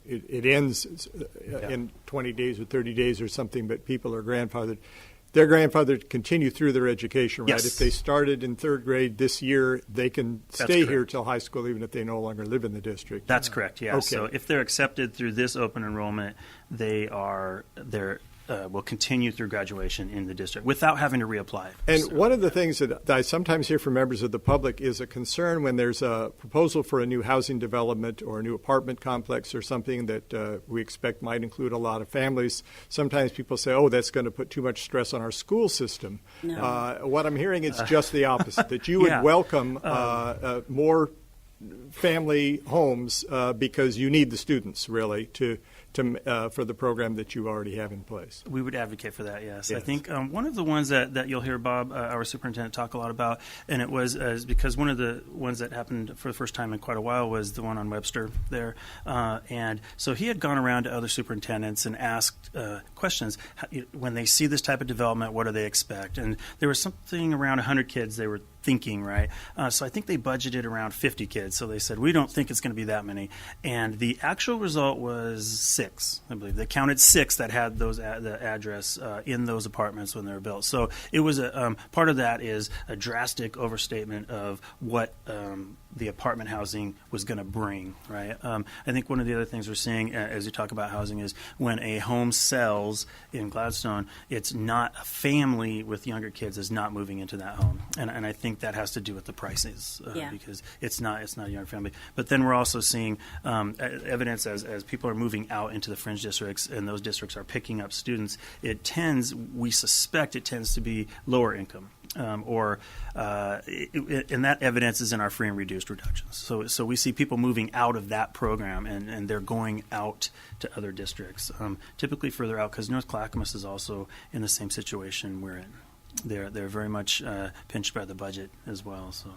it ends in 20 days or 30 days or something, but people are grandfathered, they're grandfathered to continue through their education, right? Yes. If they started in third grade this year, they can That's stay here correct. till high school, even if they no longer live in the district. That's correct. Yeah. Okay. So if they're accepted through this open enrollment, will continue through graduation in the district without having to reapply. And one of the things that I sometimes hear from members of the public is a concern when there's a proposal for a new housing development or a new apartment complex or something that we expect might include a lot of families. Sometimes people say, oh, that's going to put too much stress on our school system. No. What I'm hearing is just the opposite, that you would Yeah. welcome more family homes because you need the students, really, for the program that you already have in place. We would advocate for that, yes. I Yes. think one of the ones that you'll hear Bob, our superintendent, talk a lot about, and it was because one of the ones that happened for the first time in quite a while was the one on Webster there. And so he had gone around to other superintendents and asked questions. When they see this type of development, what do they expect? And there was something around 100 kids they were thinking, right? So I think they budgeted around 50 kids. So they said, we don't think it's going to be that many. And the actual result was 6, I believe. They counted 6 that had the address in those apartments when they were built. So it was part of that is a drastic overstatement of what the apartment housing was going to bring, right? I think one of the other things we're seeing as you talk about housing is when a home sells in Gladstone, it's not a family with younger kids is not moving into that home. And I think that has to do with the prices because it's not a young family. But then we're also seeing evidence as people are moving out into the fringe districts and those districts are picking up students, we suspect it tends to be lower income. And that evidence is in our free and reduced reductions. So we see people moving out of that program and they're going out to other districts, typically further out because North Clackamas is also in the same situation we're in. They're very much pinched by the budget as well. So.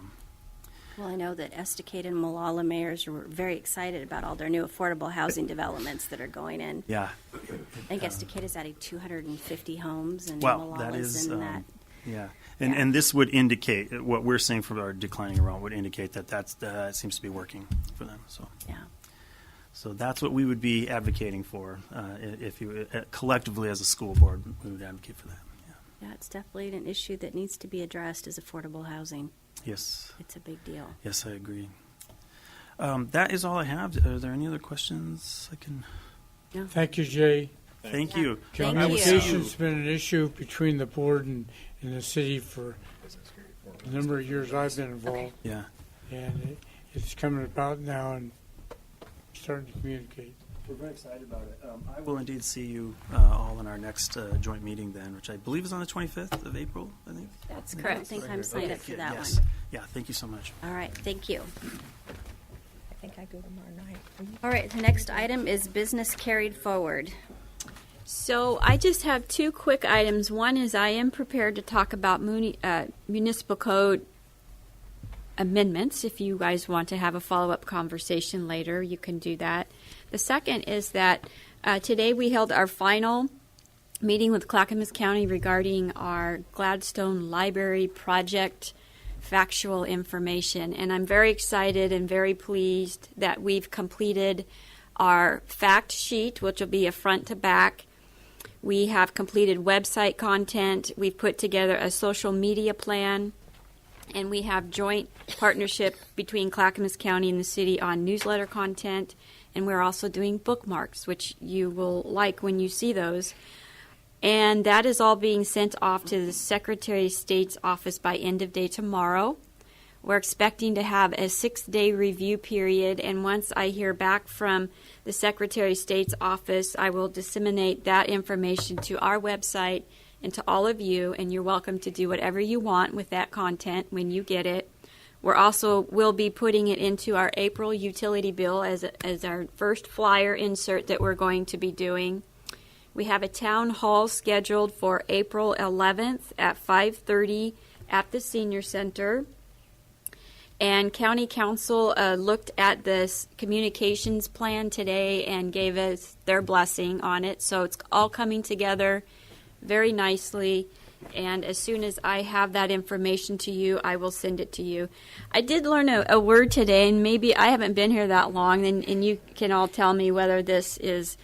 Well, I know that Estacade and Molalla mayors were very excited about all their new affordable housing developments that are going in. Yeah. I think Estacade is adding 250 homes and Well, Mollalla's that is in that. Yeah, and this would indicate what we're seeing from our declining enrollment would indicate that seems to be working for them. So yeah, so that's what we would be advocating for if you collectively as a school board we would advocate for that. Yeah, it's definitely an issue that needs to be addressed is affordable housing. Yes, it's a big deal. Yes, I agree. That is all I have. Are there any other questions I can? No. Thank you, Jay. Thank you. Communication's been an issue between the board and the city for a number of years I've been involved. Yeah. And it's coming about now and starting to communicate. We're very excited about it. I will indeed see you all in our next joint meeting then, which I believe is on the 25th of April, I think. That's correct. I think I'm signed up for that yes. one. Yeah, thank you so much. All right, thank you. I think I go tomorrow night. All right, the next item is business carried forward. So I just have 2 quick items. One is I am prepared to talk about municipal code amendments. If you guys want to have a follow-up conversation later, you can do that. The second is that today we held our final meeting with Clackamas County regarding our Gladstone Library project factual information. And I'm very excited and very pleased that we've completed our fact sheet, which will be a front to back. We have completed website content. We've put together a social media plan. And we have joint partnership between Clackamas County and the city on newsletter content. And we're also doing bookmarks, which you will like when you see those. And that is all being sent off to the Secretary of State's office by end of day tomorrow. We're expecting to have a 6-day review period, and once I hear back from the Secretary of State's office, I will disseminate that information to our website and to all of you, and you're welcome to do whatever you want with that content when you get it. We're also will be putting it into our April utility bill as our first flyer insert that we're going to be doing. We have a town hall scheduled for April 11th at 5:30 at the Senior Center. And County Council looked at this communications plan today and gave us their blessing on it. So it's all coming together very nicely. And as soon as I have that information to you, I will send it to you. I did learn a word today, and maybe I haven't been here that long, and you can all tell me whether this is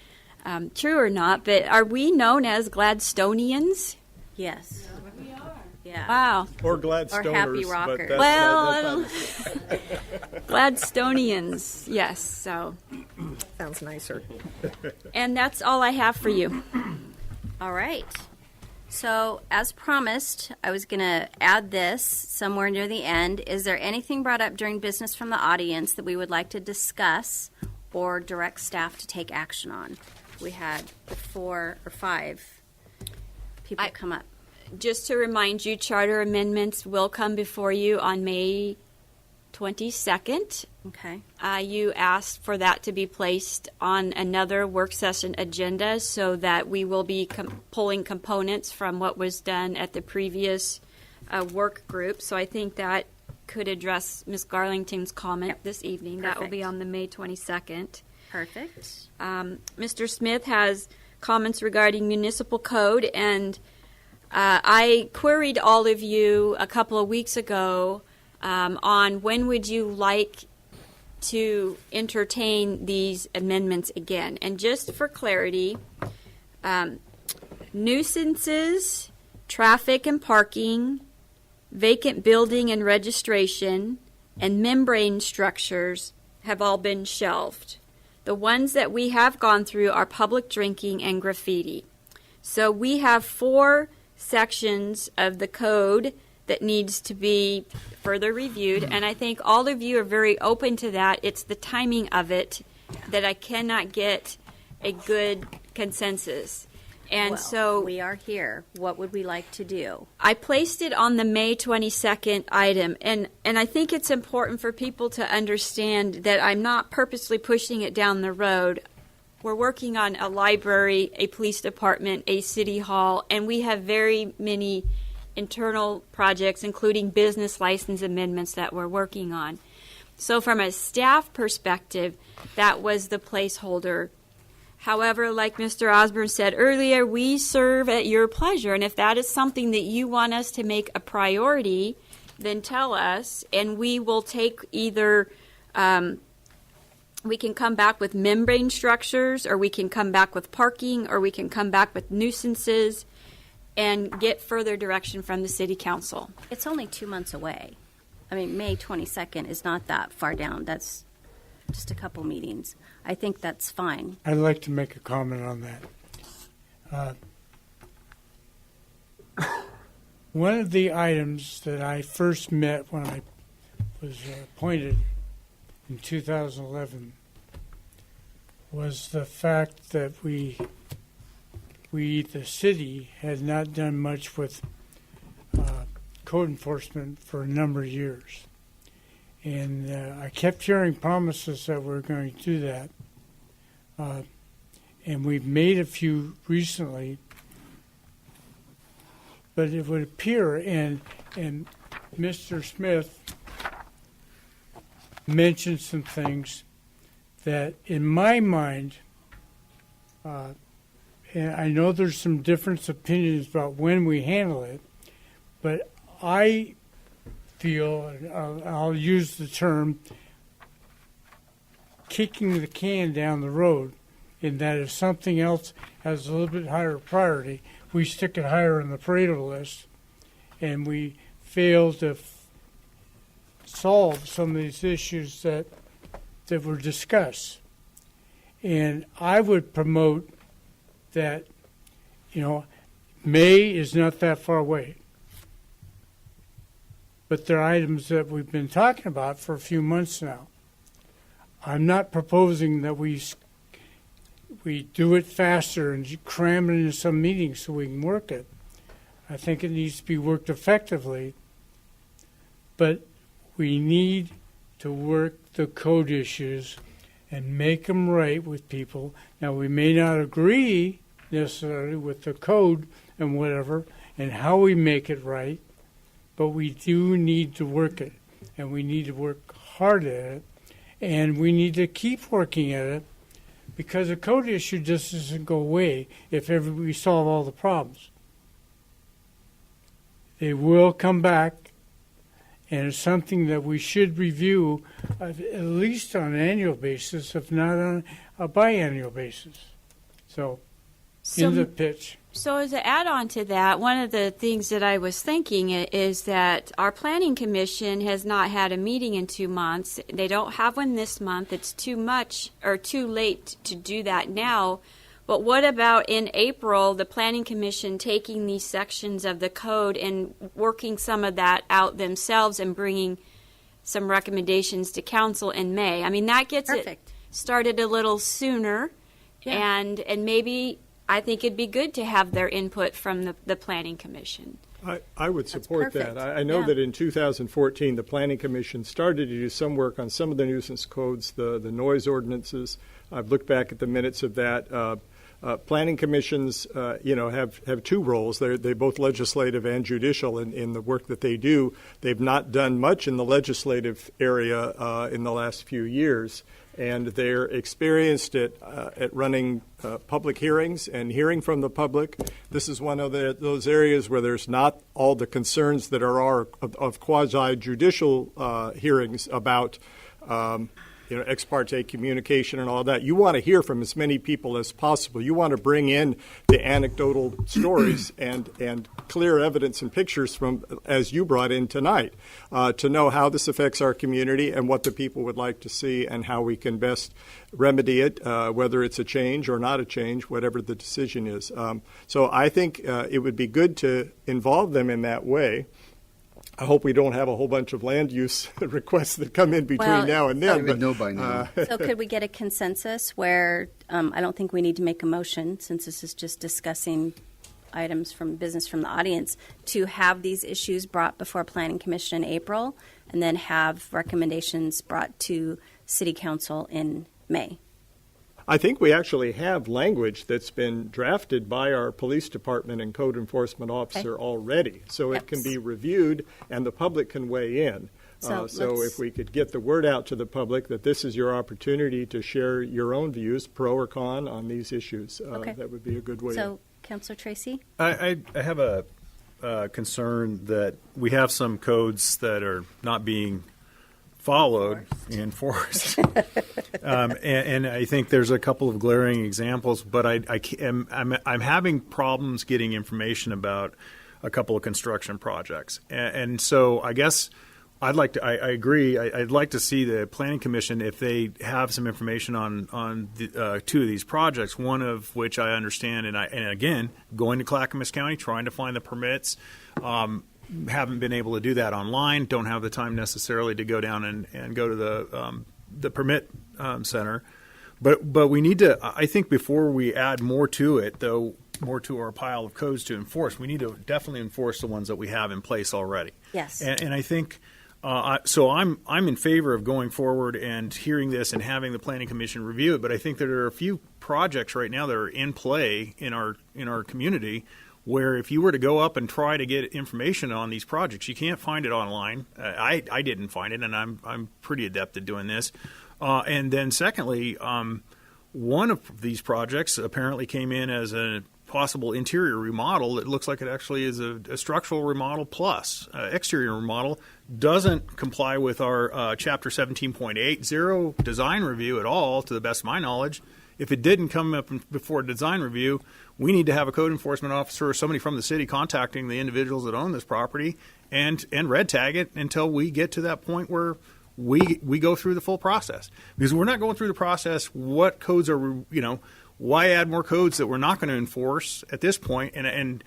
true or not, but are we known as Gladstonians? Yes. We are. Yeah. Wow. Or Gladstoners. Or happy but rockers. that's Well, not- Gladstonians, yes. So, Sounds nicer. and that's all I have for you. All right. So, as promised, I was going to add this somewhere near the end. Is there anything brought up during business from the audience that we would like to discuss or direct staff to take action on? We had 4 or 5 people come up. Just to remind you, charter amendments will come before you on May 22nd. Okay. You asked for that to be placed on another work session agenda so that we will be pulling components from what was done at the previous work group. So I think that could address Ms. Garlington's comment this evening. That will be on the May 22nd. Perfect. Mr. Smith has comments regarding municipal code, and I queried all of you a couple of weeks ago on when would you like to entertain these amendments again. And just for clarity, nuisances, traffic and parking, vacant building and registration, and membrane structures have all been shelved. The ones that we have gone through are public drinking and graffiti. So we have 4 sections of the code that needs to be further reviewed, and I think all of you are very open to that. It's the timing of it that I cannot get a good consensus. And Well, so we are here. What would we like to do? I placed it on the May 22nd item, and I think it's important for people to understand that I'm not purposely pushing it down the road. We're working on a library, a police department, a city hall, and we have very many internal projects, including business license amendments that we're working on. So from a staff perspective, that was the placeholder. However, like Mr. Osborne said earlier, we serve at your pleasure, and if that is something that you want us to make a priority, then tell us, and we will take either we can come back with membrane structures, or we can come back with parking, or we can come back with nuisances and get further direction from the city council. It's only 2 months away. I mean, May 22nd is not that far down. That's just a couple meetings. I think that's fine. I'd like to make a comment on that. One of the items that I first met when I was appointed in 2011 was the fact that we, the city, had not done much with code enforcement for a number of years. And I kept hearing promises that we're going to do that. And we've made a few recently. But it would appear, and Mr. Smith mentioned some things that, in my mind, and I know there's some different opinions about when we handle it, but I feel, I'll use the term, kicking the can down the road, in that if something else has a little bit higher priority, we stick it higher on the Pareto list, and we fail to solve some of these issues that were discussed. And I would promote that, May is not that far away. But they're items that we've been talking about for a few months now. I'm not proposing that we do it faster and cram it into some meeting so we can work it. I think it needs to be worked effectively, but we need to work the code issues and make them right with people. Now, we may not agree necessarily with the code and whatever and how we make it right, but we do need to work it, and we need to work hard at it, and we need to keep working at it, because a code issue just doesn't go away if we solve all the problems. They will come back, and it's something that we should review at least on an annual basis, if not on a biannual basis. So in the pitch. So as an add-on to that, one of the things that I was thinking is that our planning commission has not had a meeting in 2 months. They don't have one this month. It's too much or too late to do that now. But what about in April, the planning commission taking these sections of the code and working some of that out themselves and bringing some recommendations to council in May? I mean, that gets it started a little sooner, and maybe I think it'd be good to have their input from the Planning Commission. I would support that. I know that in 2014, the Planning Commission started to do some work on some of the nuisance codes, the noise ordinances. I've looked back at the minutes of that. Planning commissions, have two roles. They're both legislative and judicial in the work that they do. They've not done much in the legislative area in the last few years, and they're experienced at running public hearings and hearing from the public. This is one of those areas where there's not all the concerns that are of quasi-judicial hearings about ex parte communication and all that. You want to hear from as many people as possible. You want to bring in the anecdotal stories and clear evidence and pictures from, as you brought in tonight, to know how this affects our community and what the people would like to see and how we can best remedy it, whether it's a change or not a change, whatever the decision is. So I think it would be good to involve them in that way. I hope we don't have a whole bunch of land use requests that come in between now and then. But know by now. So could we get a consensus where I don't think we need to make a motion, since this is just discussing items from business from the audience, to have these issues brought before Planning Commission in April and then have recommendations brought to City Council in May? I think we actually have language that's been drafted by our police department and code enforcement officer already. So it can be reviewed and the public can weigh in. So if we could get the word out to the public that this is your opportunity to share your own views, pro or con, on these issues, that would be a good way. So, Councilor Tracy? I have a concern that we have some codes that are not being followed, enforced. And I think there's a couple of glaring examples, but I'm having problems getting information about a couple of construction projects. And so I guess I agree. I'd like to see the Planning Commission, if they have some information on two of these projects, one of which I understand, and again, going to Clackamas County, trying to find the permits, haven't been able to do that online, don't have the time necessarily to go down and go to the permit center. But we need to, I think before we add more to it, though, more to our pile of codes to enforce, we need to definitely enforce the ones that we have in place already. Yes. And I think, so I'm in favor of going forward and hearing this and having the Planning Commission review it, but I think there are a few projects right now that are in play in our community where if you were to go up and try to get information on these projects, you can't find it online. I didn't find it, and I'm pretty adept at doing this. And then secondly, one of these projects apparently came in as a possible interior remodel. It looks like it actually is a structural remodel plus exterior remodel. Doesn't comply with our Chapter 17.8 zero design review at all, to the best of my knowledge. If it didn't come up before design review, we need to have a code enforcement officer or somebody from the city contacting the individuals that own this property and red tag it until we get to that point where we go through the full process. Because we're not going through the process, what codes are, why add more codes that we're not going to enforce at this point? And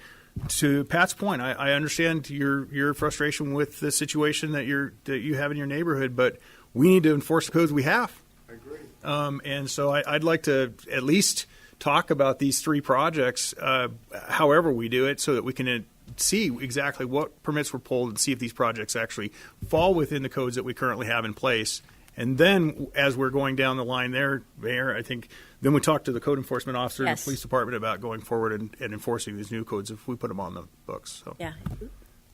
to Pat's point, I understand your frustration with the situation that you have in your neighborhood, but we need to enforce the codes we have. I agree. And so I'd like to at least talk about these 3 projects, however we do it, so that we can see exactly what permits were pulled and see if these projects actually fall within the codes that we currently have in place. And then, as we're going down the line there, Mayor, I think then we talk to the code enforcement officer and the police department about going forward and enforcing these new codes if we put them on the books. So. Yeah.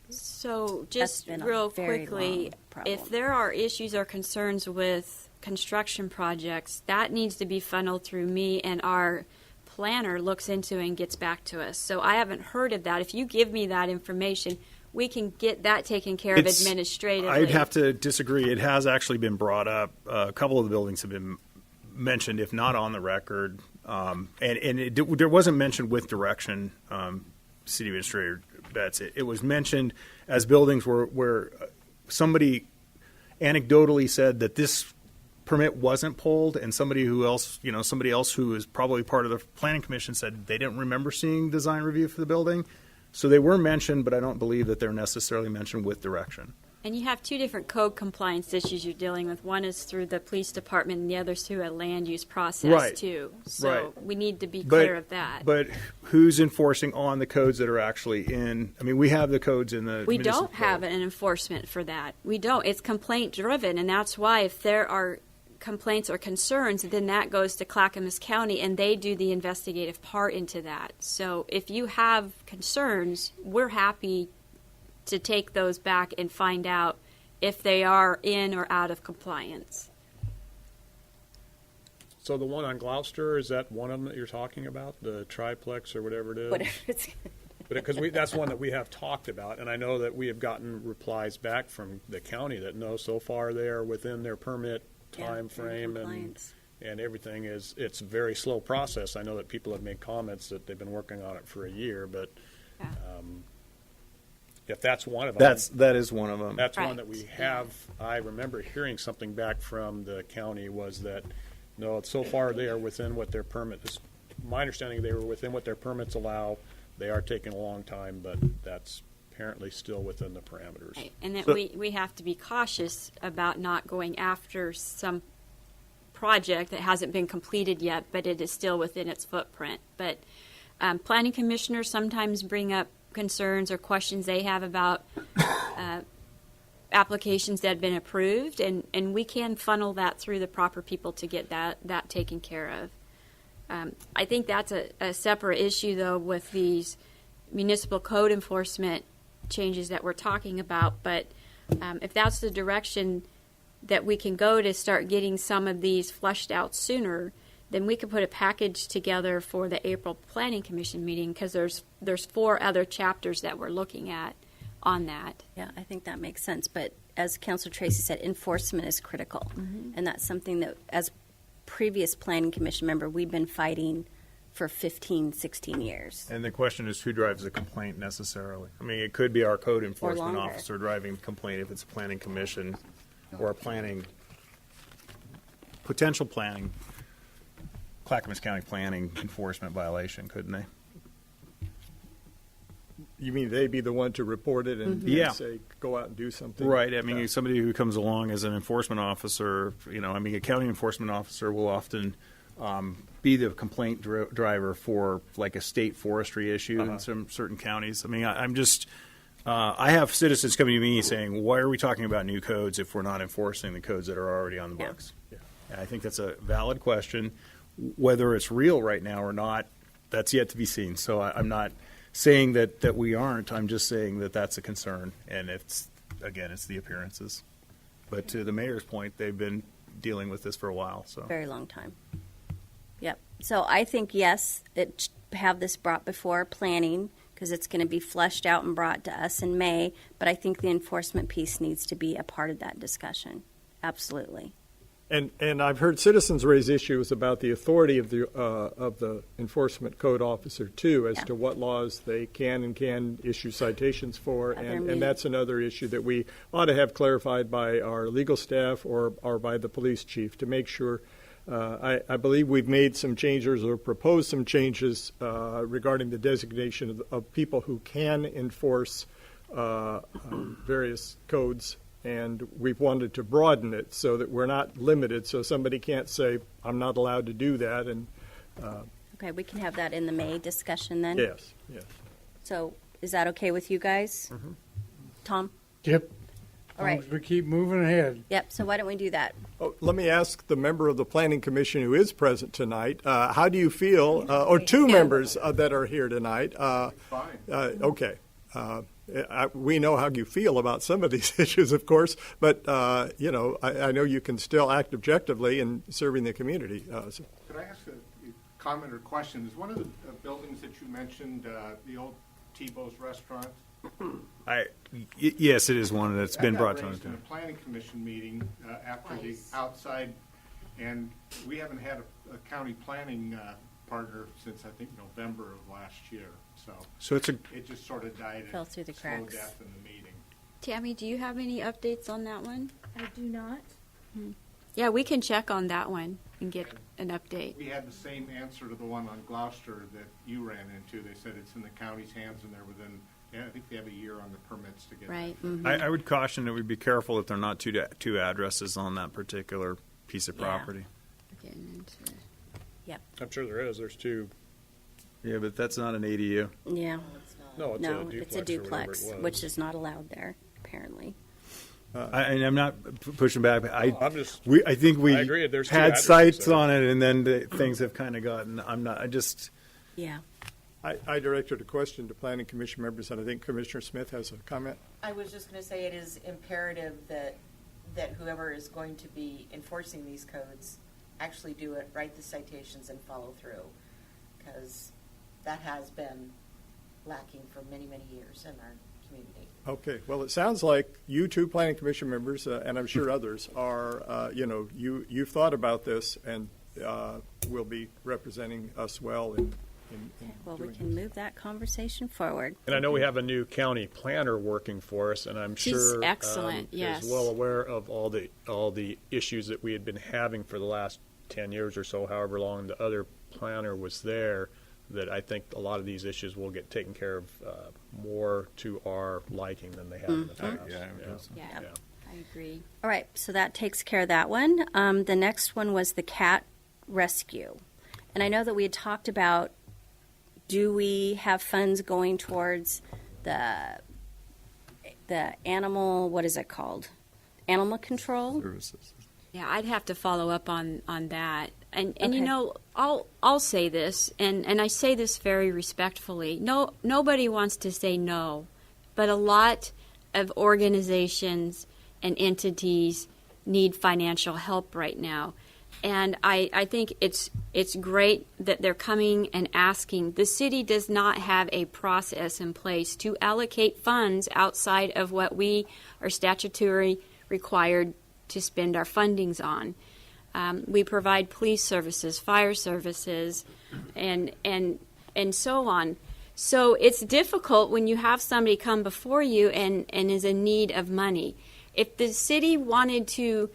So That's just been a real very quickly, long problem. if there are issues or concerns with construction projects, that needs to be funneled through me, and our planner looks into and gets back to us. So I haven't heard of that. If you give me that information, we can get that taken care of administratively. I'd have to disagree. It has actually been brought up. A couple of the buildings have been mentioned, if not on the record, there wasn't mentioned with direction, City Administrator Betts. It was mentioned as buildings where somebody anecdotally said that this permit wasn't pulled, and somebody else who is probably part of the Planning Commission said they didn't remember seeing design review for the building. So they were mentioned, but I don't believe that they're necessarily mentioned with direction. And you have 2 different code compliance issues you're dealing with. One is through the police department, and the other is through a land use process, Right. too. So Right. we need to be clear of that. But who's enforcing on the codes that are actually in? I mean, we have the codes in the We municipal don't have code. an enforcement for that. We don't. It's complaint driven, and that's why if there are complaints or concerns, then that goes to Clackamas County, and they do the investigative part into that. So if you have concerns, we're happy to take those back and find out if they are in or out of compliance. So the one on Gloucester, is that one of them that you're talking about, the triplex or whatever it is? Whatever it's Because that's one that we have talked about, and I know that we have gotten replies back from the county that no, so far they are within their permit time frame, and everything is. It's a very slow process. I know that people have made comments that they've been working on it for a year, but if that's one of them, that is one of them. That's one that we have. I remember hearing something back from the county was that no, so far they are within what their permit is. My understanding, they were within what their permits allow. They are taking a long time, but that's apparently still within the parameters. Right. And that we have to be cautious about not going after some project that hasn't been completed yet, but it is still within its footprint. But planning commissioners sometimes bring up concerns or questions they have about applications that have been approved, and we can funnel that through the proper people to get that taken care of. I think that's a separate issue, though, with these municipal code enforcement changes that we're talking about. But if that's the direction that we can go to start getting some of these flushed out sooner, then we could put a package together for the April Planning Commission meeting, because there's 4 other chapters that we're looking at on that. Yeah, I think that makes sense. But as Councilor Tracy said, enforcement is critical. Mm-hmm. And that's something that, as previous Planning Commission member, we've been fighting for 15, 16 years. And the question is, who drives the complaint necessarily? I mean, it could be our code enforcement longer. officer driving the complaint if it's a planning commission or a potential planning, Clackamas County planning enforcement violation, couldn't they? You mean they'd be the one to report it and Yeah. say, go out and do something? Right. I mean, somebody who comes along as an enforcement officer, a county enforcement officer will often be the complaint driver for like a state forestry issue in some certain counties. I mean, I'm just, I have citizens coming to me saying, why are we talking about new codes if we're not enforcing the codes that are already on the books? Yeah. And I think that's a valid question. Whether it's real right now or not, that's yet to be seen. So I'm not saying that we aren't. I'm just saying that that's a concern. And it's the appearances. But to the mayor's point, they've been dealing with this for a while. So Very long time. Yep. So I think, yes, have this brought before planning, because it's going to be fleshed out and brought to us in May. But I think the enforcement piece needs to be a part of that discussion. Absolutely. And I've heard citizens raise issues about the authority of the enforcement code officer too, as to what laws they can and can issue citations for, and that's another issue that we ought to have clarified by our legal staff or by the police chief to make sure I believe we've made some changes or proposed some changes regarding the designation of people who can enforce various codes, and we've wanted to broaden it so that we're not limited, so somebody can't say, I'm not allowed to do that. And Okay, we can have that in the May discussion then. yes, yes. So is that okay with you guys? Tom? Yep. All right. We keep moving ahead. Yep, so why don't we do that? Oh, let me ask the member of the Planning Commission who is present tonight, how do you feel, or two members that are here tonight? Fine. Okay. We know how you feel about some of these issues, of course, but, I know you can still act objectively in serving the community. Could I ask a comment or question? Is one of the buildings that you mentioned the old Tebow's restaurant? Yes, it is one that's been brought to That got our raised in a attention. planning commission meeting after the outside, and we haven't had a county planning partner since I think November of last year. So it's it just sort of died. Fell through the slow cracks. death in the meeting. Tammy, do you have any updates on that one? I do not. Yeah, we can check on that one and get an update. We had the same answer to the one on Gloucester that you ran into. They said it's in the county's hands and they're within, I think they have a year on the permits to get Right. that. I would caution that we be careful that there are not two addresses on that particular piece of Yeah. property. Getting into Yep. I'm sure there is. There's two. Yeah, but that's not an ADU. Yeah. No, it's No, a duplex. it's a duplex, which is not allowed there, apparently. And I'm not pushing back. But I I think we agree. There's two had addresses sites there. on it, and then things have kind of gotten. Yeah. I directed a question to Planning Commission members, and I think Commissioner Smith has a comment. I was just going to say it is imperative that whoever is going to be enforcing these codes actually do it, write the citations, and follow through, because that has been lacking for many, many years in our community. Okay, well, it sounds like you two Planning Commission members, and I'm sure others, are, you've thought about this and will be representing us well in Well, we doing can move that conversation forward. And I know we have a new county planner working for us, and I'm She's sure excellent, yes. is well aware of all the issues that we had been having for the last 10 years or so, however long the other planner was there. That I think a lot of these issues will get taken care of more to our liking than they have in the past. Yeah, I agree. All right, so that takes care of that one. The next one was the cat rescue. And I know that we had talked about, do we have funds going towards the animal, what is it called? Animal control? Services. Yeah, I'd have to follow up on that. And Okay. I'll say this, and I say this very respectfully. Nobody wants to say no, but a lot of organizations and entities need financial help right now. And I think it's great that they're coming and asking. The city does not have a process in place to allocate funds outside of what we are statutory required to spend our fundings on. We provide police services, fire services, and so on. So it's difficult when you have somebody come before you and is in need of money. If the city wanted to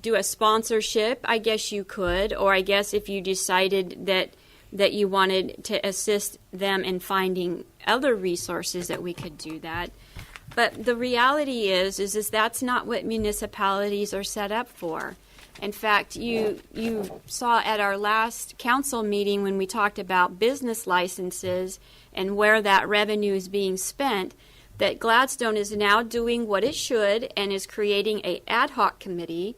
do a sponsorship, I guess you could, or I guess if you decided that you wanted to assist them in finding other resources, that we could do that. But the reality is that's not what municipalities are set up for. In fact, you saw at our last council meeting when we talked about business licenses and where that revenue is being spent, that Gladstone is now doing what it should and is creating an ad hoc committee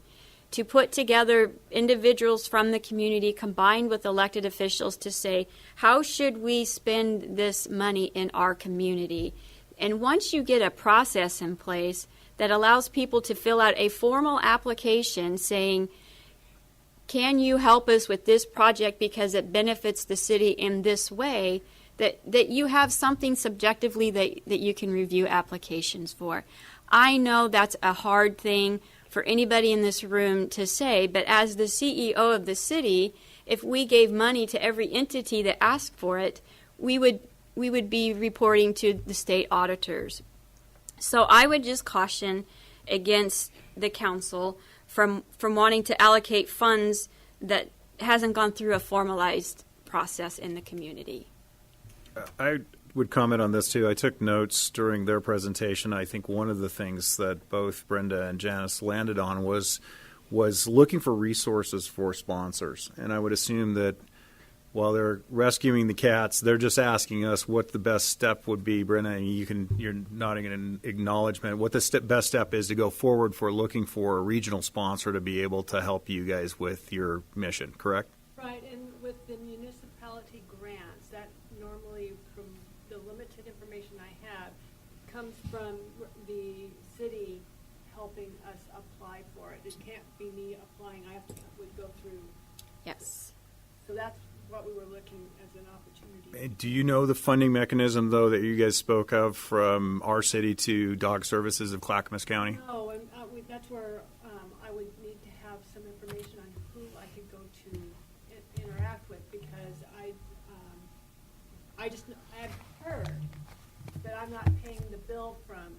to put together individuals from the community combined with elected officials to say, how should we spend this money in our community? And once you get a process in place that allows people to fill out a formal application saying, can you help us with this project because it benefits the city in this way, that you have something subjectively that you can review applications for. I know that's a hard thing for anybody in this room to say, but as the CEO of the city, if we gave money to every entity that asked for it, we would be reporting to the state auditors. So I would just caution against the council from wanting to allocate funds that hasn't gone through a formalized process in the community. I would comment on this too. I took notes during their presentation. I think one of the things that both Brenda and Janice landed on was looking for resources for sponsors. And I would assume that while they're rescuing the cats, they're just asking us what the best step would be. Brenda, you're nodding in acknowledgement. What the best step is to go forward for looking for a regional sponsor to be able to help you guys with your mission, correct? Right, and with the municipality grants, that normally, from the limited information I have, comes from the city helping us apply for it. It can't be me applying. Would go through. Yes. So that's what we were looking as an opportunity. Do you know the funding mechanism, though, that you guys spoke of from our city to Dog Services of Clackamas County? No, and that's where I would need to have some information on who I could go to interact with, because I've heard that I'm not paying the bill from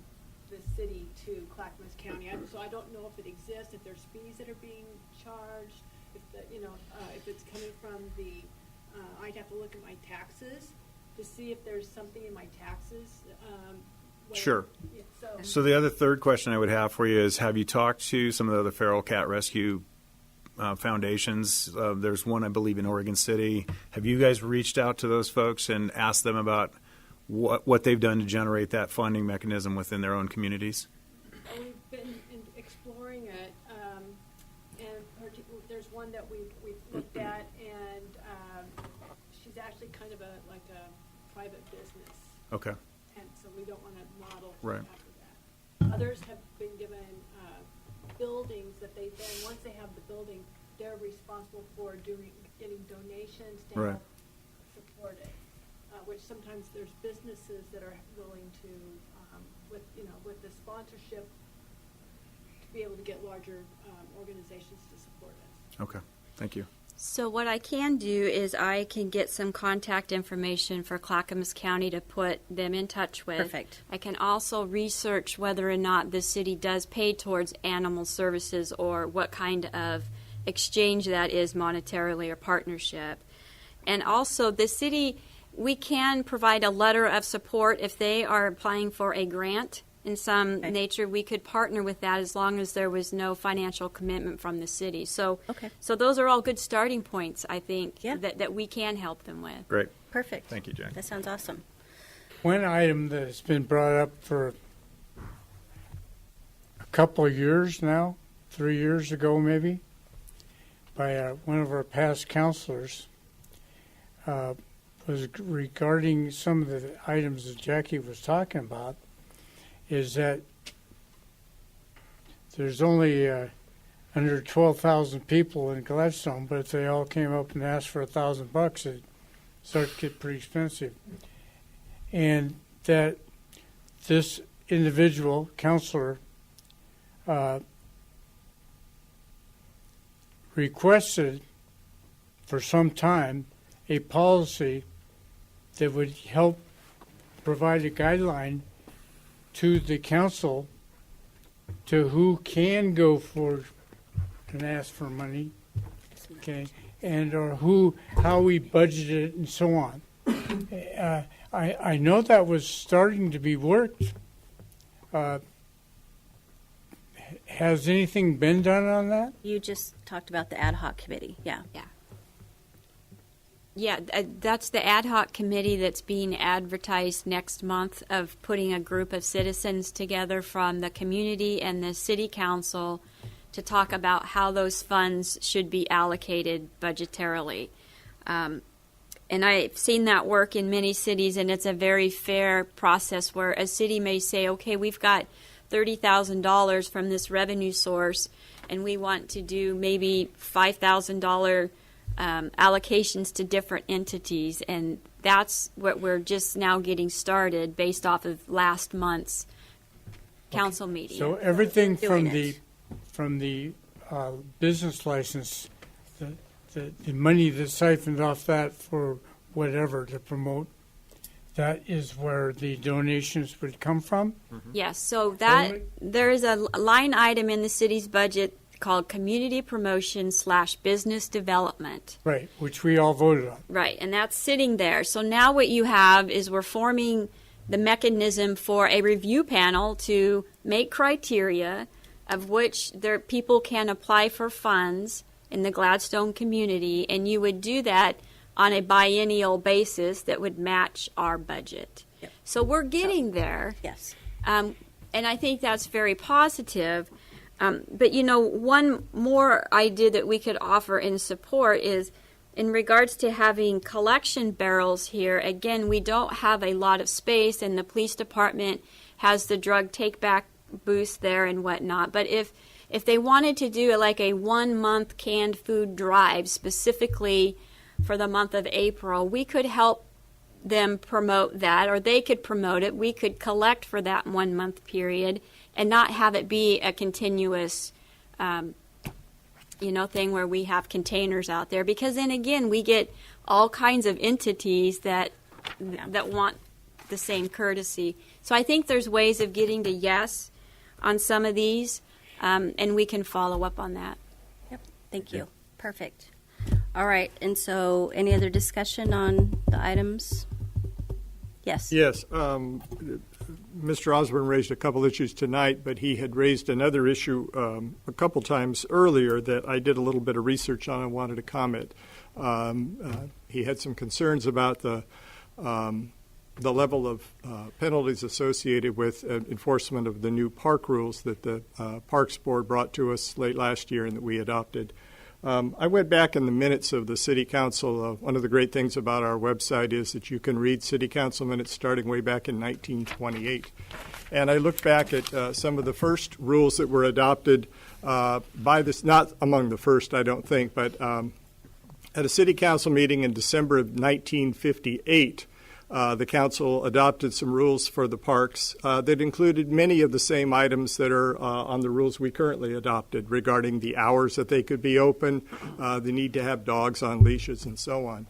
the city to Clackamas County, so I don't know if it exists, if there's fees that are being charged, if it's coming from the. I'd have to look at my taxes to see if there's something in my taxes. Sure. Yeah, So the other third question I would have for you is, have you talked to some of the other feral cat rescue foundations? There's one, I believe, in Oregon City. Have you guys reached out to those folks and asked them about what they've done to generate that funding mechanism within their own communities? We've been exploring it, and there's one that we've looked at, and she's actually kind of like a private business. Okay. And so we don't want to model Right. after that. Others have been given buildings that they then, once they have the building, they're responsible for getting donations to Right. help support it. Which sometimes there's businesses that are willing to, with the sponsorship, to be able to get larger organizations to support us. Okay. Thank you. So what I can do is I can get some contact information for Clackamas County to put them in touch with. Perfect. I can also research whether or not the city does pay towards animal services or what kind of exchange that is monetarily or partnership. And also the city, we can provide a letter of support if they are applying for a grant in some nature. We could partner with that as long as there was no financial commitment from the city. So those are all good starting points, I think, that we can help them with. Great. Perfect. Thank you, Jen. That sounds awesome. One item that has been brought up for a couple of years now, 3 years ago maybe, by one of our past counselors, was regarding some of the items that Jackie was talking about, is that there's only under 12,000 people in Gladstone, but if they all came up and asked for $1,000, it'd start to get pretty expensive. And that this individual counselor requested for some time a policy that would help provide a guideline to the council to who can go for and ask for money, okay, and or how we budget it and so on. I know that was starting to be worked. Has anything been done on that? You just talked about the ad hoc committee. Yeah. Yeah, that's the ad hoc committee that's being advertised next month, of putting a group of citizens together from the community and the city council to talk about how those funds should be allocated budgetarily. And I've seen that work in many cities, and it's a very fair process where a city may say, okay, we've got $30,000 from this revenue source, and we want to do maybe $5,000 allocations to different entities, and that's what we're just now getting started based off of last month's council meeting. So everything from the business license, the money that's siphoned off that for whatever to promote, that is where the donations would come from? Yes, so that there is a line item in the city's budget called Community Promotion / Business Development. Right, which we all voted on. Right, and that's sitting there. So now what you have is we're forming the mechanism for a review panel to make criteria of which people can apply for funds in the Gladstone community, and you would do that on a biennial basis that would match our budget. Yep. So we're getting there. Yes. And I think that's very positive. But, one more idea that we could offer in support is in regards to having collection barrels here. Again, we don't have a lot of space, and the police department has the drug take-back booths there and whatnot. But if they wanted to do like a 1-month canned food drive specifically for the month of April, we could help them promote that, or they could promote it. We could collect for that 1-month period and not have it be a continuous thing where we have containers out there, because then again we get all kinds of entities that want the same courtesy. So I think there's ways of getting to yes on some of these, and we can follow up on that. Yep. Thank you. Perfect. All right. And so any other discussion on the items? Yes. Yes. Mr. Osborne raised a couple issues tonight, but he had raised another issue a couple times earlier that I did a little bit of research on and wanted to comment. He had some concerns about the level of penalties associated with enforcement of the new park rules that the Parks Board brought to us late last year and that we adopted. I went back in the minutes of the City Council. One of the great things about our website is that you can read City Council minutes starting way back in 1928. And I looked back at some of the first rules that were adopted by this, not among the first, I don't think, but at a City Council meeting in December of 1958, the council adopted some rules for the parks that included many of the same items that are on the rules we currently adopted regarding the hours that they could be open, the need to have dogs on leashes, and so on.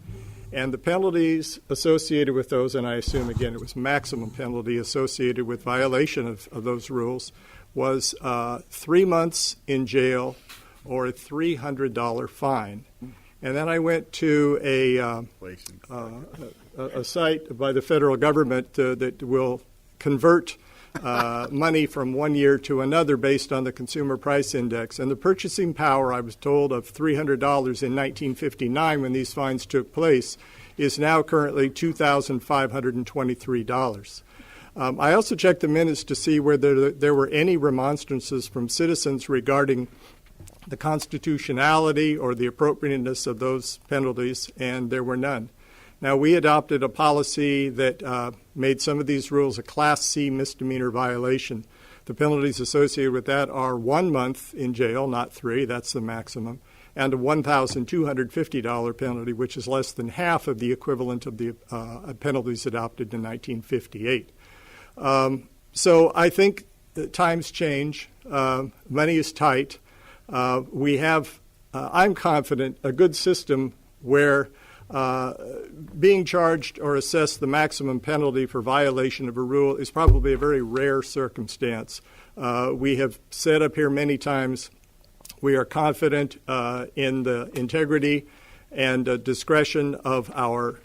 And the penalties associated with those, and I assume, again, it was maximum penalty associated with violation of those rules, was 3 months in jail or a $300 fine. And then I went to a site by the federal government that will convert money from one year to another based on the Consumer Price Index. And the purchasing power, I was told, of $300 in 1959 when these fines took place is now currently $2,523. I also checked the minutes to see whether there were any remonstrances from citizens regarding the constitutionality or the appropriateness of those penalties, and there were none. Now, we adopted a policy that made some of these rules a Class C misdemeanor violation. The penalties associated with that are 1 month in jail, not 3, that's the maximum, and a $1,250 penalty, which is less than half of the equivalent of the penalties adopted in 1958. So I think that times change. Money is tight. We have, I'm confident, a good system where being charged or assessed the maximum penalty for violation of a rule is probably a very rare circumstance. We have said up here many times we are confident in the integrity and discretion of our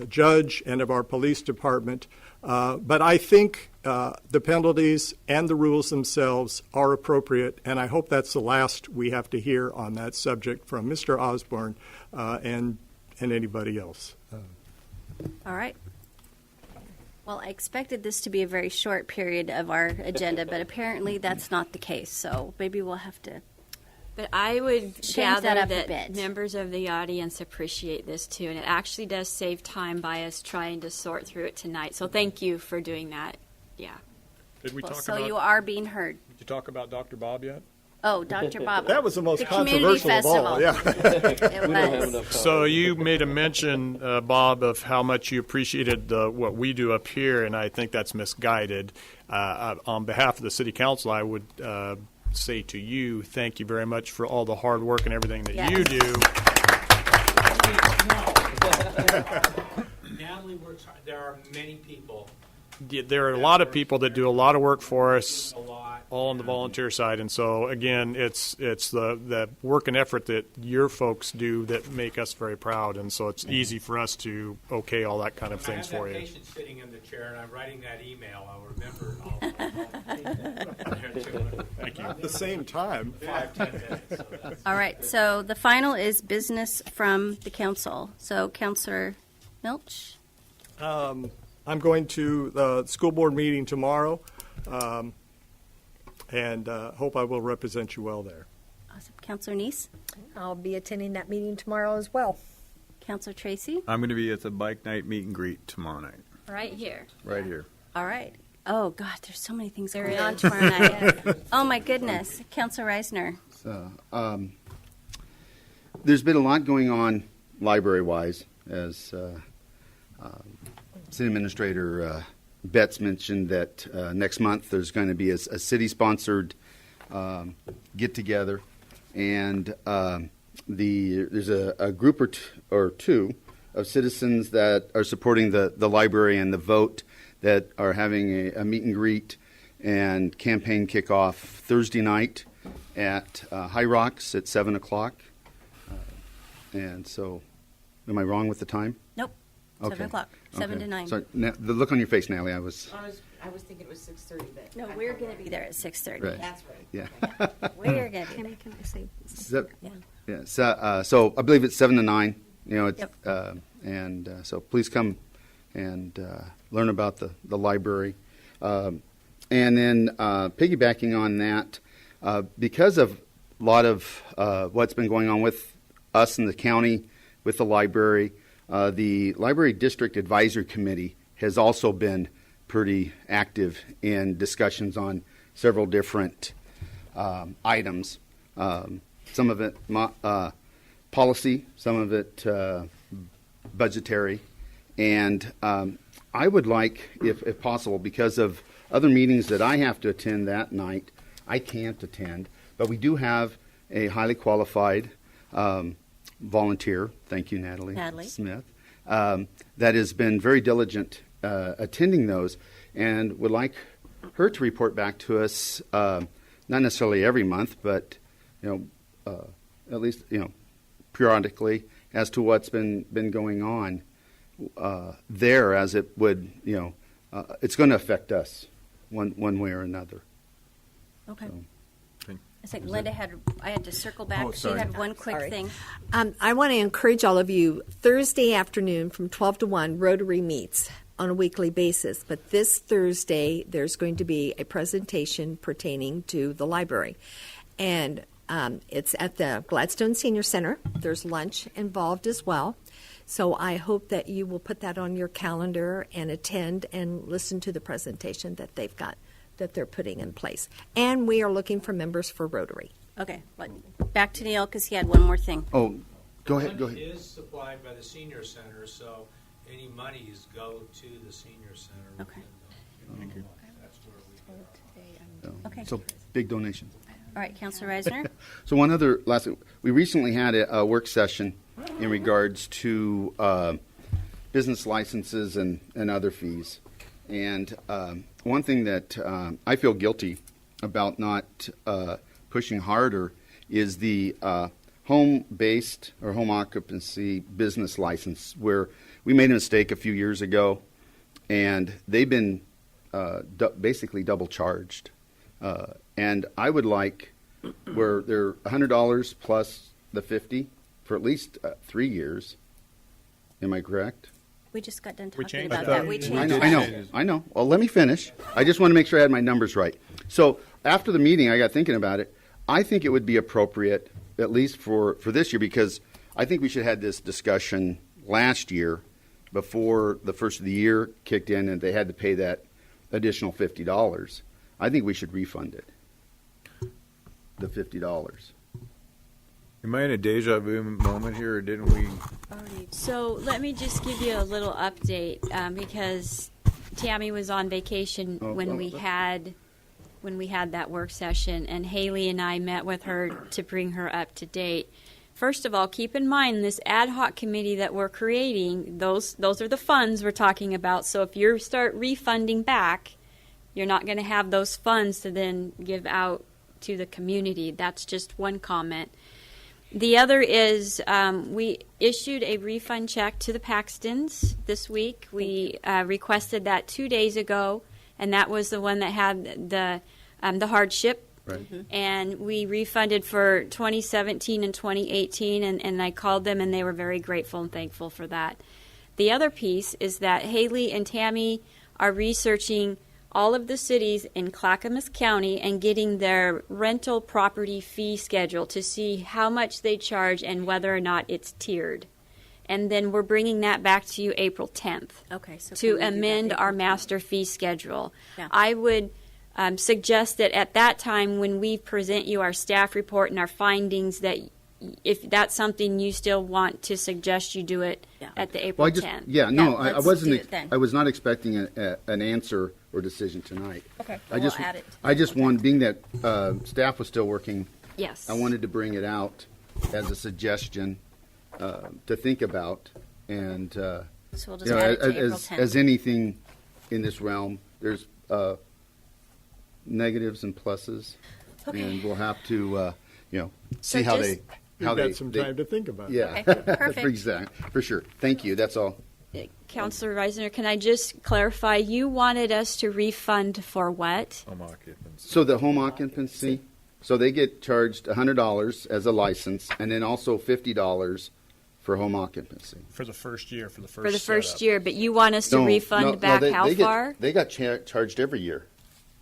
judge and of our police department. But I think the penalties and the rules themselves are appropriate, and I hope that's the last we have to hear on that subject from Mr. Osborne and anybody else. All right. Well, I expected this to be a very short period of our agenda, but apparently that's not the case, so maybe we'll have to. But I would change that gather up a that bit. members of the audience appreciate this too, and it actually does save time by us trying to sort through it tonight. So thank you for doing that. Yeah. Did we Well, talk so about? you are being heard. Did you talk about Dr. Bob yet? Oh, Dr. Bob. That was the most community controversial of all, festival. yeah. It was. So you made a mention, Bob, of how much you appreciated what we do up here, and I think that's misguided. On behalf of the City Council, I would say to you, thank you very much for all the hard work and everything that you do. Natalie works hard. There are many people there are a lot of people that do a lot of work for us, all on the volunteer side, and so again, it's the work and effort that your folks do that make us very proud, and so it's easy for us to okay all that kind of things for you. I have that patient sitting in the chair, and I'm writing that email. I'll remember. Thank you. At the same time. 5-10 minutes. So that's All right, so the final is business from the council. So, Councilor Milch? I'm going to the school board meeting tomorrow, and hope I will represent you well there. Awesome. Councilor Neese? I'll be attending that meeting tomorrow as well. Councilor Tracy? I'm going to be at the bike night meet and greet tomorrow night, Right here. right here. All right. Oh, God, there's so many things going on tomorrow night. Oh, my goodness. Councilor Reisner? So, there's been a lot going on library-wise, as City Administrator Betts mentioned that next month there's going to be a city-sponsored get-together, and there's a group or two of citizens that are supporting the library and the vote that are having a meet and greet and campaign kickoff Thursday night at High Rocks at 7 o'clock. And so, am I wrong with the time? Nope. 7 o'clock. 7 to 9. Sorry, the look on your face, Natalie, I was thinking it was 6:30, but. No, we're going to be there at 6:30. Right. That's right. Yeah. We're going to be there. Can I say? Yeah. So I believe it's 7 to 9. You know, it's, Yep. so please come and learn about the library. And then piggybacking on that, because of a lot of what's been going on with us in the county, with the library District Advisory Committee has also been pretty active in discussions on several different items. Some of it policy, some of it budgetary. And I would like, if possible, because of other meetings that I have to attend that night, I can't attend, but we do have a highly qualified volunteer, thank you, Natalie Smith, that has been very diligent attending those, and would like her to report back to us, not necessarily every month, but at least periodically, as to what's been going on there, as it would it's going to affect us one way or another. Okay. So. I think Linda I had to circle back. Oh, she sorry. had one quick Sorry. thing. I want to encourage all of you, Thursday afternoon from 12 to 1, Rotary meets on a weekly basis. But this Thursday, there's going to be a presentation pertaining to the library. And it's at the Gladstone Senior Center. There's lunch involved as well. So I hope that you will put that on your calendar and attend and listen to the presentation that they've got, that they're putting in place. And we are looking for members for Rotary. Okay. Back to Neil, because he had one more thing. Oh, go ahead. Lunch is supplied by the senior center, so any monies go to the senior center. Okay. Thank you. That's where we go. Okay. So big donation. All right, Councilor Reisner. So one other last thing. We recently had a work session in regards to business licenses and other fees. And one thing that I feel guilty about not pushing harder is the home-based or home occupancy business license, where we made a mistake a few years ago, and they've been basically double charged. And I would like where they're $100 plus the $50 for at least 3 years. Am I correct? We just got done We talking changed about that. that. We changed I know. Well, let me finish. I just want to make sure I had my numbers right. So after the meeting, I got thinking about it. I think it would be appropriate, at least for this year, because I think we should have had this discussion last year before the first of the year kicked in and they had to pay that additional $50. I think we should refund it, the $50. Am I in a deja vu moment here, or didn't we? So let me just give you a little update because Tammy was on vacation when we had that work session, and Haley and I met with her to bring her up to date. First of all, keep in mind this ad hoc committee that we're creating, those are the funds we're talking about. So if you start refunding back, you're not going to have those funds to then give out to the community. That's just one comment. The other is we issued a refund check to the Paxtons this week. We requested that 2 days ago, and that was the one that had the hardship. Right. And we refunded for 2017 and 2018, and I called them, and they were very grateful and thankful for that. The other piece is that Haley and Tammy are researching all of the cities in Clackamas County and getting their rental property fee schedule to see how much they charge and whether or not it's tiered. And then we're bringing that back to you April 10th Okay, so to can we do that amend our April 10th? master fee schedule. Yeah. I would suggest that at that time, when we present you our staff report and our findings, that if that's something you still want to suggest, you do it at the April Well, I just, 10th. yeah, no, I let's wasn't. do it then. I was not expecting an answer or decision tonight. Okay, I we'll just, add it. I just wanted, being that staff was still working. Yes. I wanted to bring it out as a suggestion to think about, and So we'll just you know, add it to April 10th. as anything in this realm, there's negatives and pluses, Okay. and we'll have to, see So how just- they. You've got some time to think about it. Yeah, Okay, perfect. for sure. Thank you. That's all. Counselor Reisner, can I just clarify? You wanted us to refund for what? Home occupancy. So the home occupancy, so they get charged $100 as a license, and then also $50 for home occupancy. For the first year, for the first For the first setup. year, but you want us to refund back how far? They got charged every year.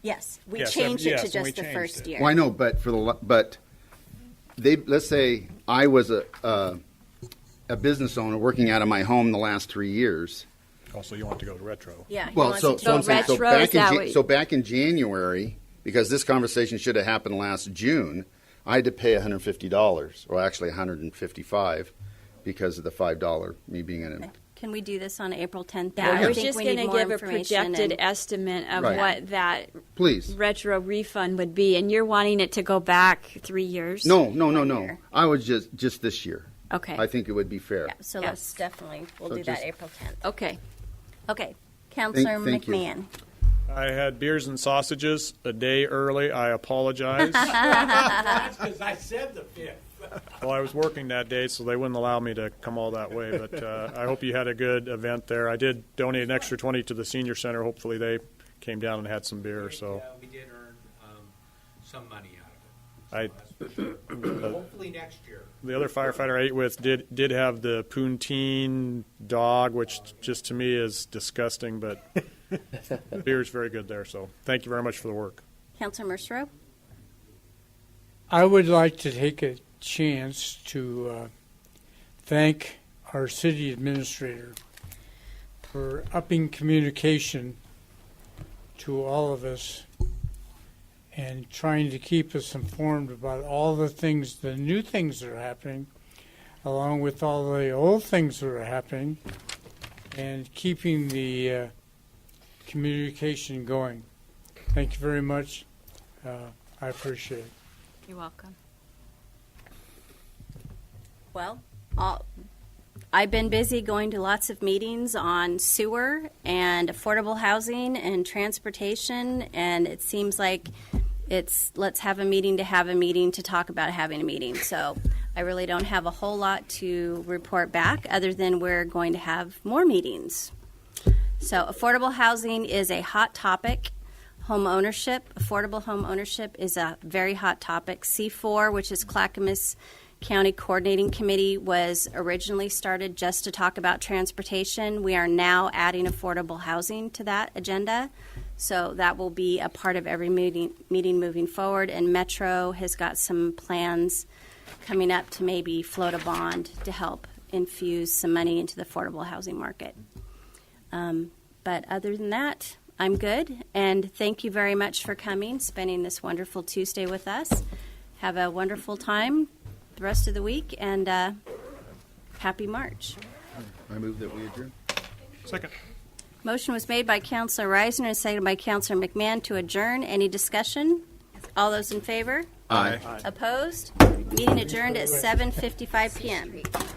Yes, we Yes, changed it yes, to and we just the changed first it. year. Well, I know, but they, let's say I was a business owner working out of my home the last 3 years. Also, you want to go to retro. Yeah. he Well, wants so it to so I'm go saying, back. so retro, back is that in what- so back in January, because this conversation should have happened last June, I had to pay $150, or actually $155, because of the $5 me being in it. Can we do this on April 10th? Yeah, I was think just we going need to more give a information projected and- estimate of Right. what that Please. retro refund would be, and you're wanting it to go back 3 years? No. year. I was just this year. Okay. I think it would be fair. Yeah, so Yes. let's definitely, we'll So do that just- April 10th. Okay. Okay. Counselor Thank you. McMahon. I had beers and sausages a day early. I apologize. That's because I said the 5th. Well, I was working that day, so they wouldn't allow me to come all that way. But I hope you had a good event there. I did donate an extra 20 to the senior center. Hopefully, they came down and had some beer. So We did earn some money out of it. I, That's for sure. Hopefully next year. the other firefighter I ate with did have the poutine dog, which just to me is disgusting. But the beer is very good there. So thank you very much for the work. Counselor Mercero? I would like to take a chance to thank our city administrator for upping communication to all of us and trying to keep us informed about all the things, the new things that are happening, along with all the old things that are happening, and keeping the communication going. Thank you very much. I appreciate it. You're welcome. Well, I've been busy going to lots of meetings on sewer and affordable housing and transportation, and it seems like it's let's have a meeting to talk about having a meeting. So I really don't have a whole lot to report back other than we're going to have more meetings. So affordable housing is a hot topic. Home ownership, affordable home ownership is a very hot topic. C4, which is Clackamas County Coordinating Committee, was originally started just to talk about transportation. We are now adding affordable housing to that agenda. So that will be a part of every meeting moving forward. And Metro has got some plans coming up to maybe float a bond to help infuse some money into the affordable housing market. But other than that, I'm good. And thank you very much for coming, spending this wonderful Tuesday with us. Have a wonderful time the rest of the week, and happy March. I move that we adjourn. Second. Motion was made by Councilor Reisner and seconded by Councilor McMahon to adjourn. Any discussion? All those in favor? Aye. Opposed? Meeting adjourned at 7:55 p.m.